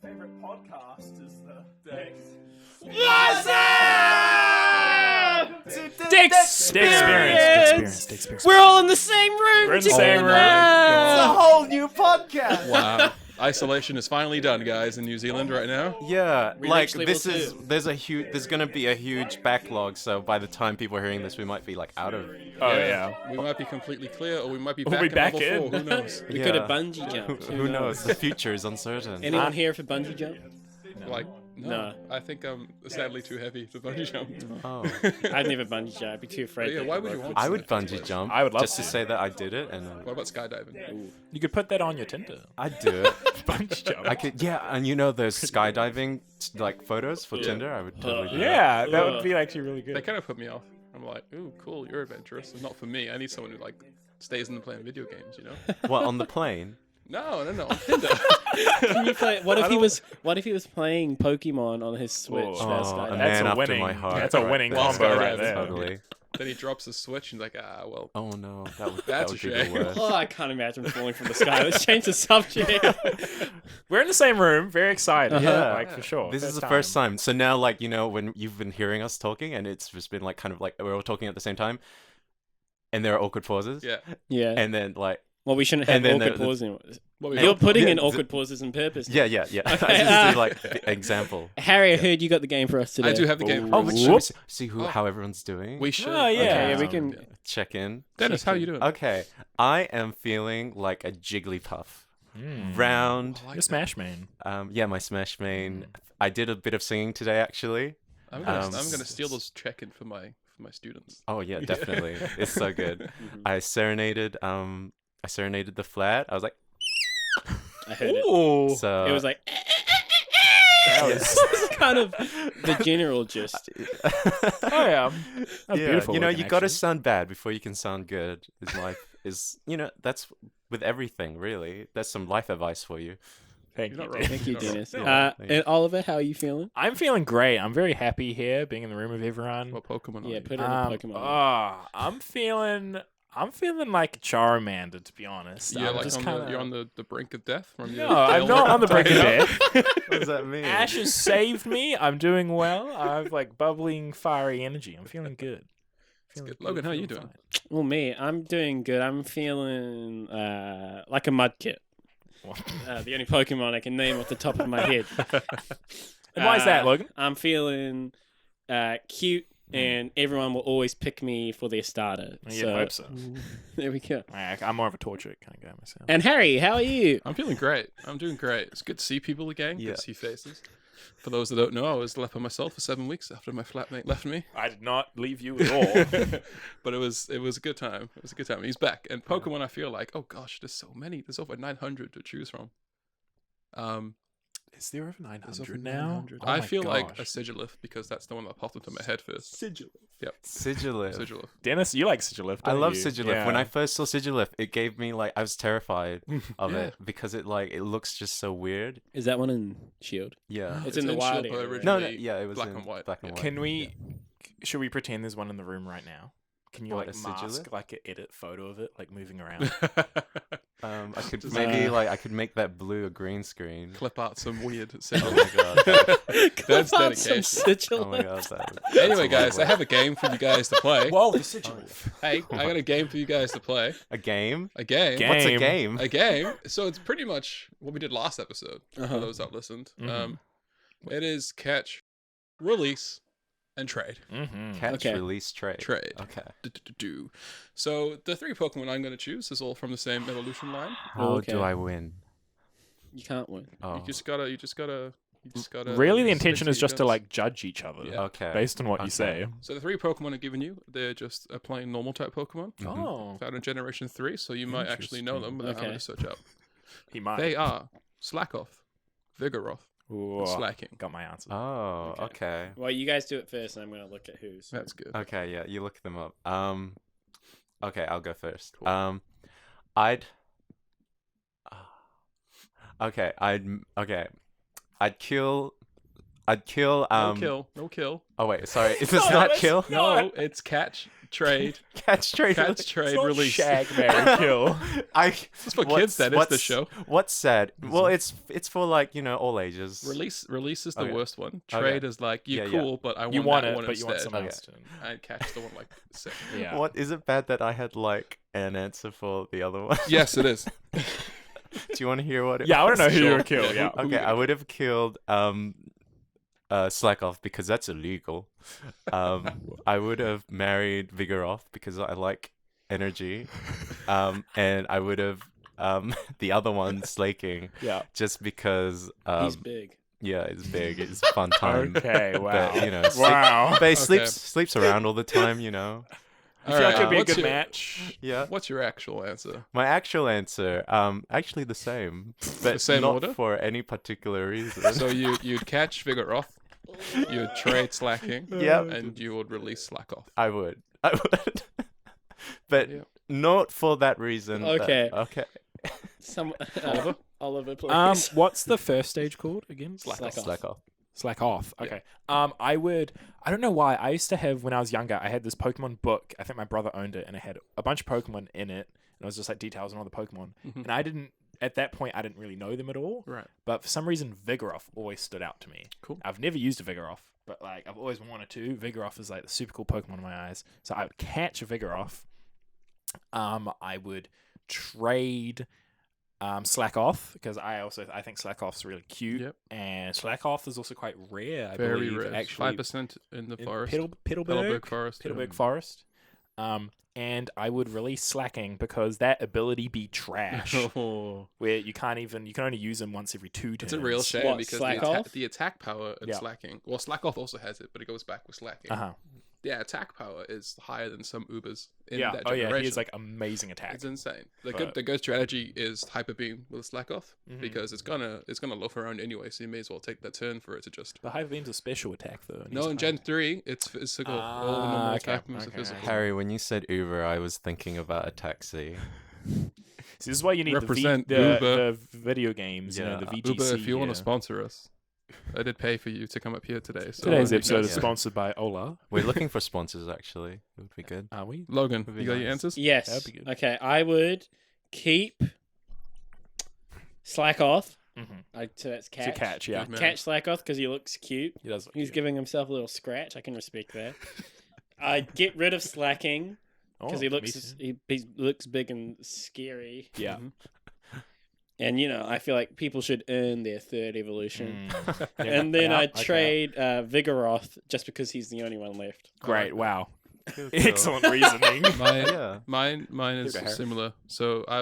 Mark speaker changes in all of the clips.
Speaker 1: My favorite podcast is the Dex.
Speaker 2: Dexperience.
Speaker 3: We're all in the same room.
Speaker 2: We're in the same room.
Speaker 1: It's
Speaker 3: It's
Speaker 1: a whole new podcast.
Speaker 4: Wow. Isolation is finally done, guys, in New Zealand right now.
Speaker 3: Yeah,
Speaker 5: We
Speaker 3: like
Speaker 5: reached level
Speaker 3: this is
Speaker 5: 2.
Speaker 3: there's gonna be a huge backlog. So by the time people are hearing this, we might be like out of.
Speaker 2: Oh yeah.
Speaker 4: We might be completely clear, or we might be
Speaker 2: We'll
Speaker 4: back
Speaker 2: be
Speaker 4: at
Speaker 2: back
Speaker 4: level 4.
Speaker 2: in.
Speaker 4: Who knows?
Speaker 5: We
Speaker 3: Yeah.
Speaker 5: could have bungee jumped.
Speaker 3: Who knows? The future is uncertain.
Speaker 5: Anyone here for bungee jump?
Speaker 4: Like, no.
Speaker 5: No.
Speaker 4: I think I'm sadly too heavy to bungee jump.
Speaker 3: Oh,
Speaker 5: I'd never bungee jump. I'd be too afraid.
Speaker 4: Yeah,
Speaker 5: that
Speaker 4: why
Speaker 5: it
Speaker 4: would you
Speaker 5: broke.
Speaker 4: want
Speaker 3: I
Speaker 4: to?
Speaker 3: would bungee jump.
Speaker 2: I would love
Speaker 3: just to
Speaker 2: to.
Speaker 3: say that I did it, and
Speaker 4: What about skydiving?
Speaker 2: You could put that on your Tinder.
Speaker 3: I'd do it.
Speaker 2: Bungee jump.
Speaker 3: I could, yeah, and you know those skydiving like photos for Tinder. I would totally do that.
Speaker 2: Yeah, that would be actually really
Speaker 4: They
Speaker 2: good.
Speaker 4: kind of put me off. I'm like, ooh, cool, you're adventurous. It's not for me. I need someone who like stays in the playing video games, you know?
Speaker 3: What, on the plane?
Speaker 4: No, on Tinder.
Speaker 5: Can you play? What if he was? What if he was playing Pokemon on his Switch?
Speaker 2: Oh,
Speaker 5: That's
Speaker 3: a
Speaker 5: skydiving?
Speaker 3: man
Speaker 2: That's a
Speaker 3: after
Speaker 2: winning.
Speaker 3: my heart.
Speaker 2: That's a
Speaker 3: right
Speaker 2: winning
Speaker 3: there.
Speaker 2: combo right
Speaker 4: skydiving.
Speaker 2: there.
Speaker 3: Totally.
Speaker 4: Then he drops his switch and he's like, ah, well.
Speaker 3: Oh no, that would
Speaker 4: That's
Speaker 3: be
Speaker 4: a
Speaker 3: the
Speaker 4: shame.
Speaker 3: worst.
Speaker 5: Oh, I can't imagine falling from the sky. Let's change the subject.
Speaker 2: We're in the same room. Very excited.
Speaker 3: Yeah.
Speaker 2: Like for sure.
Speaker 3: This is the first time. So now, like, you know, when you've been hearing us talking, and it's just been like kind of like we're all talking at the same time, and there are awkward pauses.
Speaker 4: Yeah.
Speaker 5: Yeah.
Speaker 3: And then like,
Speaker 5: Well, we shouldn't have
Speaker 3: and then
Speaker 5: awkward
Speaker 3: the-
Speaker 5: pauses.
Speaker 4: What we
Speaker 5: You're
Speaker 4: got?
Speaker 5: putting
Speaker 3: Yeah,
Speaker 5: in
Speaker 3: the-
Speaker 5: awkward pauses on purpose.
Speaker 3: yeah.
Speaker 5: Okay,
Speaker 3: I just do like the example.
Speaker 5: Harry, I heard you got the game for us today.
Speaker 4: I do have the game.
Speaker 3: Oh,
Speaker 4: for
Speaker 3: but
Speaker 4: us.
Speaker 3: should we see who how everyone's doing?
Speaker 4: We should.
Speaker 2: Oh, yeah.
Speaker 5: Okay, yeah, we can.
Speaker 3: check in.
Speaker 4: Dennis, how you doing?
Speaker 3: Okay, I am feeling like a Jigglypuff. Round.
Speaker 4: I like
Speaker 2: Your Smash main.
Speaker 3: Yeah, my Smash main. I did a bit of singing today, actually.
Speaker 4: I'm
Speaker 3: Um,
Speaker 4: gonna steal those check-in for my students.
Speaker 3: Oh yeah, definitely. It's so good. I serenaded the flat. I was like,
Speaker 5: I heard it.
Speaker 2: Ooh.
Speaker 3: so
Speaker 5: It was like.
Speaker 2: That was-
Speaker 5: It's kind of the general gist.
Speaker 2: Oh yeah. That's
Speaker 3: yeah,
Speaker 2: beautiful.
Speaker 3: you know,
Speaker 2: looking,
Speaker 3: you got to
Speaker 2: actually.
Speaker 3: sound bad before you can sound good. Is life is, you know, that's with everything really. That's some life advice for you.
Speaker 2: Thank
Speaker 4: You're
Speaker 2: you.
Speaker 4: not wrong.
Speaker 2: Dave.
Speaker 5: Thank you,
Speaker 4: No, no.
Speaker 5: Dennis.
Speaker 3: No,
Speaker 5: And Oliver, how are you feeling?
Speaker 2: I'm feeling great. I'm very happy here, being in the room with everyone.
Speaker 4: What Pokemon? are
Speaker 5: Yeah,
Speaker 4: you?
Speaker 5: put it on the Pokemon.
Speaker 2: I'm feeling like Charmander, to be honest.
Speaker 4: Yeah,
Speaker 2: I'm
Speaker 4: like
Speaker 2: just
Speaker 4: on
Speaker 2: kinda...
Speaker 4: you're on the brink of death. From
Speaker 2: No, I'm not on the brink of death.
Speaker 3: What does that mean?
Speaker 2: Ash has saved me. I'm doing well. I have like bubbling, fiery energy. I'm feeling good.
Speaker 4: good. Logan, how are you
Speaker 2: feeling
Speaker 4: doing?
Speaker 2: fine.
Speaker 5: Well, me, I'm doing good. I'm feeling like a Mudkip. The only Pokemon I can name off the top of my head.
Speaker 2: And why is that, Logan?
Speaker 5: I'm feeling cute, and everyone will always pick me for their starter.
Speaker 2: I hope so.
Speaker 5: There we go.
Speaker 2: I'm more of a torture kind of guy myself.
Speaker 5: And Harry, how are you?
Speaker 4: I'm feeling great. I'm doing great. It's good to see people again.
Speaker 3: Yeah.
Speaker 4: Good to see faces. For those that don't know, I was left by myself for 7 weeks after my flatmate left me.
Speaker 2: I did not leave you at all.
Speaker 4: But it was a good time. It was a good time. He's back. And Pokemon, I feel like, oh gosh, there's so many. There's over 900 to choose from.
Speaker 2: Is there over
Speaker 4: There's over
Speaker 2: 900 now?
Speaker 4: 900.
Speaker 2: Oh
Speaker 4: I
Speaker 2: my
Speaker 4: feel like a
Speaker 2: gosh.
Speaker 4: Sigilif because that's the one that popped into my head first.
Speaker 2: Sigilif.
Speaker 4: Yep,
Speaker 3: Sigilif.
Speaker 4: Sigilif.
Speaker 2: Dennis, you like Sigilif,
Speaker 3: I
Speaker 2: don't
Speaker 3: love
Speaker 2: you?
Speaker 3: Sigilif. When
Speaker 2: Yeah.
Speaker 3: I first saw Sigilif, it gave me like I was terrified of
Speaker 4: Yeah.
Speaker 3: it because it looks just so weird.
Speaker 5: Is that one in Shield?
Speaker 3: Yeah.
Speaker 5: It's in the
Speaker 4: Shield,
Speaker 5: wild
Speaker 4: but
Speaker 5: area, right?
Speaker 3: No,
Speaker 4: originally
Speaker 3: yeah, it was
Speaker 4: black
Speaker 3: in
Speaker 4: and white.
Speaker 3: black and
Speaker 4: Yeah.
Speaker 3: white.
Speaker 2: Can we? Should we pretend there's one in the room right now? Can you
Speaker 3: What,
Speaker 2: like
Speaker 3: a
Speaker 2: mask
Speaker 3: Sigilif?
Speaker 2: like an edit photo of it, like moving around?
Speaker 3: I could
Speaker 4: Just-
Speaker 3: maybe like I could make that blue a green screen.
Speaker 4: Clip out some weird
Speaker 3: Oh
Speaker 4: Sigilif.
Speaker 3: my god.
Speaker 4: That's
Speaker 5: Clip out some
Speaker 4: dedication.
Speaker 5: sigil.
Speaker 3: Oh my god. That's
Speaker 4: Anyway,
Speaker 3: a
Speaker 4: guys,
Speaker 3: lovely-
Speaker 4: I have a game for you guys to play.
Speaker 2: Whoa, the Sigilif.
Speaker 4: Hey, I got a game for you guys to play.
Speaker 3: a game.
Speaker 4: A game.
Speaker 2: Game.
Speaker 3: What's a game?
Speaker 4: A game. So it's pretty much what we did last episode.
Speaker 5: Uh-huh.
Speaker 4: For those that listened,
Speaker 2: Mhm.
Speaker 4: it is catch, release, and trade.
Speaker 2: Mm-hmm.
Speaker 3: Catch,
Speaker 5: Okay.
Speaker 3: release, trade.
Speaker 4: Trade.
Speaker 3: Okay.
Speaker 4: Do. So the 3 Pokemon I'm going to choose is all from the same evolution line.
Speaker 3: How
Speaker 5: okay.
Speaker 3: do I win?
Speaker 5: You can't win.
Speaker 3: Oh.
Speaker 4: You just gotta.
Speaker 2: Really, the
Speaker 4: stick
Speaker 2: intention is
Speaker 4: your
Speaker 2: just to
Speaker 4: guns.
Speaker 2: like judge each other
Speaker 4: Yeah.
Speaker 3: Okay.
Speaker 2: based on what you
Speaker 3: Okay.
Speaker 2: say.
Speaker 4: So the 3 Pokemon I'm giving you, they're just plain normal type Pokemon.
Speaker 2: Oh,
Speaker 4: Found in Generation 3, so you might actually know them without having
Speaker 5: Okay.
Speaker 4: to search up.
Speaker 2: he might.
Speaker 4: They are Slackoth, Vigoroth,
Speaker 2: Ooh,
Speaker 4: and Slacking.
Speaker 2: got my answer.
Speaker 3: Oh,
Speaker 5: Okay.
Speaker 3: okay.
Speaker 5: Well, you guys do it first, and I'm going to look at who's.
Speaker 4: That's good.
Speaker 3: Okay, yeah, you look them up. Okay, I'll go first.
Speaker 4: Cool.
Speaker 3: I'd okay, I'd kill I'd kill.
Speaker 4: No kill. No kill.
Speaker 3: Oh wait, sorry. Is this not kill?
Speaker 4: No, it's catch, trade,
Speaker 3: Catch trade.
Speaker 4: catch, trade,
Speaker 2: Not
Speaker 4: release.
Speaker 2: shag, marry, kill.
Speaker 4: It's for kids. That is the show.
Speaker 3: What's sad? Well, it's for like all ages.
Speaker 4: Release is the
Speaker 3: Okay.
Speaker 4: worst one.
Speaker 3: Okay.
Speaker 4: Trade is like you're
Speaker 3: Yeah, yeah.
Speaker 4: cool, but I want
Speaker 2: You want
Speaker 4: that
Speaker 2: it,
Speaker 4: one
Speaker 2: but you want
Speaker 4: instead.
Speaker 2: someone
Speaker 3: Okay.
Speaker 2: else to.
Speaker 4: And catch the one like sick.
Speaker 2: Yeah.
Speaker 3: What is it bad that I had like an answer for the other one?
Speaker 4: Yes, it is.
Speaker 3: Do you want to hear what it
Speaker 2: Yeah, I want to know who you
Speaker 4: Sure.
Speaker 2: would kill.
Speaker 4: Yeah,
Speaker 2: Yeah.
Speaker 4: who-
Speaker 3: Okay, I would have killed Slack Off because that's illegal. I would have married Vigoroth because I like energy. And I would have the other one Slaking
Speaker 2: Yeah.
Speaker 3: just because
Speaker 5: He's big.
Speaker 3: yeah, it's big. It's a fun time.
Speaker 2: Okay. Wow.
Speaker 3: But,
Speaker 2: Wow.
Speaker 3: But he
Speaker 4: Okay.
Speaker 3: sleeps around all the time,
Speaker 2: I feel like it'd be a
Speaker 4: what's
Speaker 2: good
Speaker 4: your-
Speaker 2: match.
Speaker 3: Yeah.
Speaker 4: What's your actual answer?
Speaker 3: My actual answer, actually the same, but
Speaker 4: same
Speaker 3: not
Speaker 4: order?
Speaker 3: for any particular reason.
Speaker 4: So you'd catch Vigoroth, you'd trade Slacking,
Speaker 3: Yep.
Speaker 4: and you would release Slack Off.
Speaker 3: I would, but
Speaker 4: Yeah.
Speaker 3: not for that reason.
Speaker 5: Okay.
Speaker 3: Okay.
Speaker 5: Some
Speaker 4: Oliver?
Speaker 5: Oliver, please.
Speaker 2: What's the first stage called again?
Speaker 5: Slack off.
Speaker 3: Slack off.
Speaker 2: Slack off. Okay. I don't know why. I used to have when I was younger. I had this Pokemon book. I think my brother owned it, and it had a bunch of Pokemon in it, and it was just like details on all the Pokemon.
Speaker 4: Mhm.
Speaker 2: And I didn't at that point. I didn't really know them at all.
Speaker 4: Right.
Speaker 2: But for some reason, Vigoroth always stood out to me.
Speaker 4: Cool.
Speaker 2: I've never used a Vigoroth, but like I've always wanted to. Vigoroth is like the super cool Pokemon in my eyes. So I would catch a Vigoroth. I would trade Slack Off because I think Slack Off's really cute.
Speaker 4: Yep.
Speaker 2: And Slack Off is also quite rare. I
Speaker 4: Very
Speaker 2: believe,
Speaker 4: rare.
Speaker 2: Actually,
Speaker 4: 5% in the
Speaker 2: in
Speaker 4: forest.
Speaker 2: Petalburg
Speaker 4: Petalburg Forest. yeah.
Speaker 2: Petalburg Forest. And I would release Slacking because that ability be trash,
Speaker 4: Oh.
Speaker 2: where you can only use them once every 2 turns.
Speaker 4: It's a real shame
Speaker 5: What,
Speaker 4: because
Speaker 5: Slack
Speaker 4: the,
Speaker 5: Off?
Speaker 4: the attack power and
Speaker 2: Yeah.
Speaker 4: Slacking. Well, Slack Off also has it, but it goes back with Slacking.
Speaker 2: Uh huh.
Speaker 4: Yeah, attack power is higher than some Ubers in
Speaker 2: Yeah.
Speaker 4: that
Speaker 2: Oh
Speaker 4: generation.
Speaker 2: yeah. He has like amazing attack.
Speaker 4: It's insane.
Speaker 2: But-
Speaker 4: The good strategy is Hyper Beam with Slack Off
Speaker 2: Mhm.
Speaker 4: because it's gonna loaf around anyway, so you may as well take that turn for it to just.
Speaker 2: The Hyper Beam's a special attack though. and
Speaker 4: No,
Speaker 2: he's
Speaker 4: in
Speaker 2: high.
Speaker 4: Gen 3, it's physical. All the normal
Speaker 2: okay,
Speaker 4: attack moves are
Speaker 2: okay,
Speaker 4: physical.
Speaker 3: Harry, when you said Uber, I was thinking about a taxi.
Speaker 2: See, this is why you need
Speaker 4: Represent
Speaker 2: the
Speaker 4: Uber.
Speaker 2: video games.
Speaker 3: Yeah.
Speaker 2: The VGC.
Speaker 4: Uber, if you want
Speaker 2: here.
Speaker 4: to sponsor us, I did pay for you to come up here today. So
Speaker 2: Today's
Speaker 4: you
Speaker 2: episode
Speaker 4: guys-
Speaker 2: is sponsored by Ola.
Speaker 3: We're looking for sponsors, actually. It would be good.
Speaker 2: Are we?
Speaker 4: Logan,
Speaker 3: Would be
Speaker 4: you got your
Speaker 3: nice.
Speaker 4: answers?
Speaker 5: Yes.
Speaker 2: That'd be good.
Speaker 5: Okay, I would keep Slack Off.
Speaker 2: Mm-hmm.
Speaker 5: So that's
Speaker 2: It's a
Speaker 5: catch.
Speaker 2: catch. Yeah.
Speaker 4: Good man.
Speaker 5: Catch Slack Off because he looks cute.
Speaker 2: He does. Look
Speaker 5: He's
Speaker 2: cute.
Speaker 5: giving himself a little scratch. I can respect that. I'd get rid of Slacking because
Speaker 2: Oh,
Speaker 5: he
Speaker 2: me
Speaker 5: looks
Speaker 2: too.
Speaker 5: he looks big and scary.
Speaker 2: Yeah.
Speaker 4: Mhm.
Speaker 5: And I feel like people should earn their third evolution.
Speaker 2: Mm.
Speaker 5: And then
Speaker 2: Yeah,
Speaker 5: I'd
Speaker 2: okay.
Speaker 5: trade Vigoroth just because he's the only one left.
Speaker 2: Great. Wow.
Speaker 3: Cool.
Speaker 2: Excellent reasoning.
Speaker 3: Yeah.
Speaker 4: Mine is
Speaker 2: Here we go, Harry.
Speaker 4: similar. So I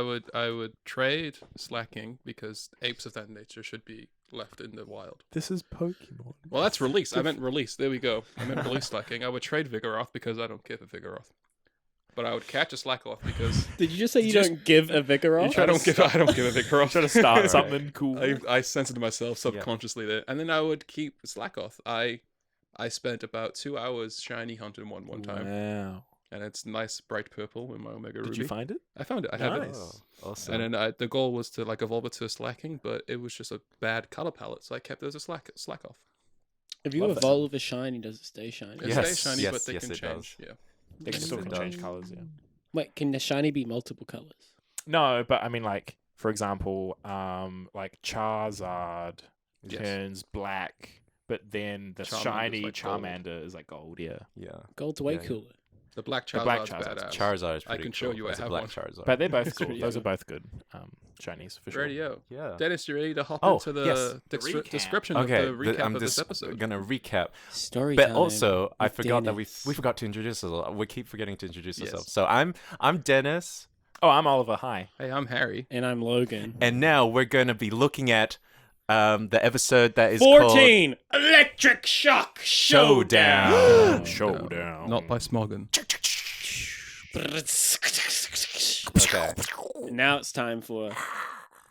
Speaker 4: would trade Slacking because apes of that nature should be left in the wild.
Speaker 2: This is Pokemon.
Speaker 4: Well, that's release. I meant release. There we go. I meant release Slacking. I would trade Vigoroth because I don't give a Vigoroth. But I would catch a Slack Off because
Speaker 5: Did you just say you
Speaker 4: Just-
Speaker 5: don't give a Vigoroth?
Speaker 4: I don't give a Vigoroth.
Speaker 2: Trying to start something cool.
Speaker 4: I censored myself subconsciously there, and then I would keep Slack Off. I spent about 2 hours shiny hunting one time,
Speaker 2: Wow.
Speaker 4: and it's nice bright purple in my Omega
Speaker 2: Did
Speaker 4: Ruby.
Speaker 2: you find it?
Speaker 4: I found it. I have it.
Speaker 2: Nice.
Speaker 3: Oh, awesome.
Speaker 4: And then the goal was to like evolve it to a Slacking, but it was just a bad color palette, so I kept it as a Slack Off.
Speaker 5: If you
Speaker 2: Love that.
Speaker 5: evolve a shiny, does it stay shiny?
Speaker 4: It
Speaker 3: Yes,
Speaker 4: stays shiny,
Speaker 3: yes,
Speaker 4: but they
Speaker 3: yes,
Speaker 4: can
Speaker 3: it
Speaker 4: change.
Speaker 3: does.
Speaker 4: Yeah.
Speaker 2: They
Speaker 3: Yes,
Speaker 2: still
Speaker 3: it
Speaker 2: can
Speaker 3: does.
Speaker 2: change colors. Yeah.
Speaker 5: Wait, can the shiny be multiple colors?
Speaker 2: No, but I mean, like for example, like Charizard
Speaker 4: Yes.
Speaker 2: turns black, but then the
Speaker 4: Charmander's
Speaker 2: shiny
Speaker 4: like gold.
Speaker 2: Charmander is like gold. Yeah.
Speaker 3: Yeah.
Speaker 5: Gold's way
Speaker 3: Yeah.
Speaker 5: cooler.
Speaker 4: The black
Speaker 2: The
Speaker 4: Charizard's
Speaker 2: black Charizard's
Speaker 4: badass.
Speaker 3: Charizard is
Speaker 4: I
Speaker 3: pretty
Speaker 4: can show
Speaker 3: cool.
Speaker 4: you I
Speaker 3: There's a
Speaker 4: have
Speaker 3: black
Speaker 4: one.
Speaker 3: Charizard.
Speaker 2: But they're both
Speaker 5: That's
Speaker 2: cool.
Speaker 5: pretty
Speaker 2: Those
Speaker 5: good.
Speaker 2: are both good. Shinies for sure.
Speaker 4: Radio.
Speaker 3: Yeah.
Speaker 4: Dennis, you ready to hop
Speaker 3: Oh,
Speaker 4: into the
Speaker 3: yes.
Speaker 2: recap.
Speaker 4: description
Speaker 3: Okay,
Speaker 4: of the recap
Speaker 3: I'm
Speaker 4: of this
Speaker 3: just
Speaker 4: episode?
Speaker 3: gonna recap.
Speaker 5: Story
Speaker 3: But
Speaker 5: time
Speaker 3: also, I
Speaker 5: with
Speaker 3: forgot that we
Speaker 5: Dennis.
Speaker 3: forgot to introduce ourselves. We keep forgetting to introduce
Speaker 4: Yes.
Speaker 3: ourselves. So I'm Dennis,
Speaker 2: Oh, I'm Oliver. Hi.
Speaker 4: Hey, I'm Harry.
Speaker 5: And I'm Logan.
Speaker 3: and now we're going to be looking at the episode that is called
Speaker 5: 14! Electric Shock Showdown!
Speaker 3: Showdown.
Speaker 2: Showdown.
Speaker 4: Not by Smoggin.
Speaker 3: Okay.
Speaker 5: And now it's time for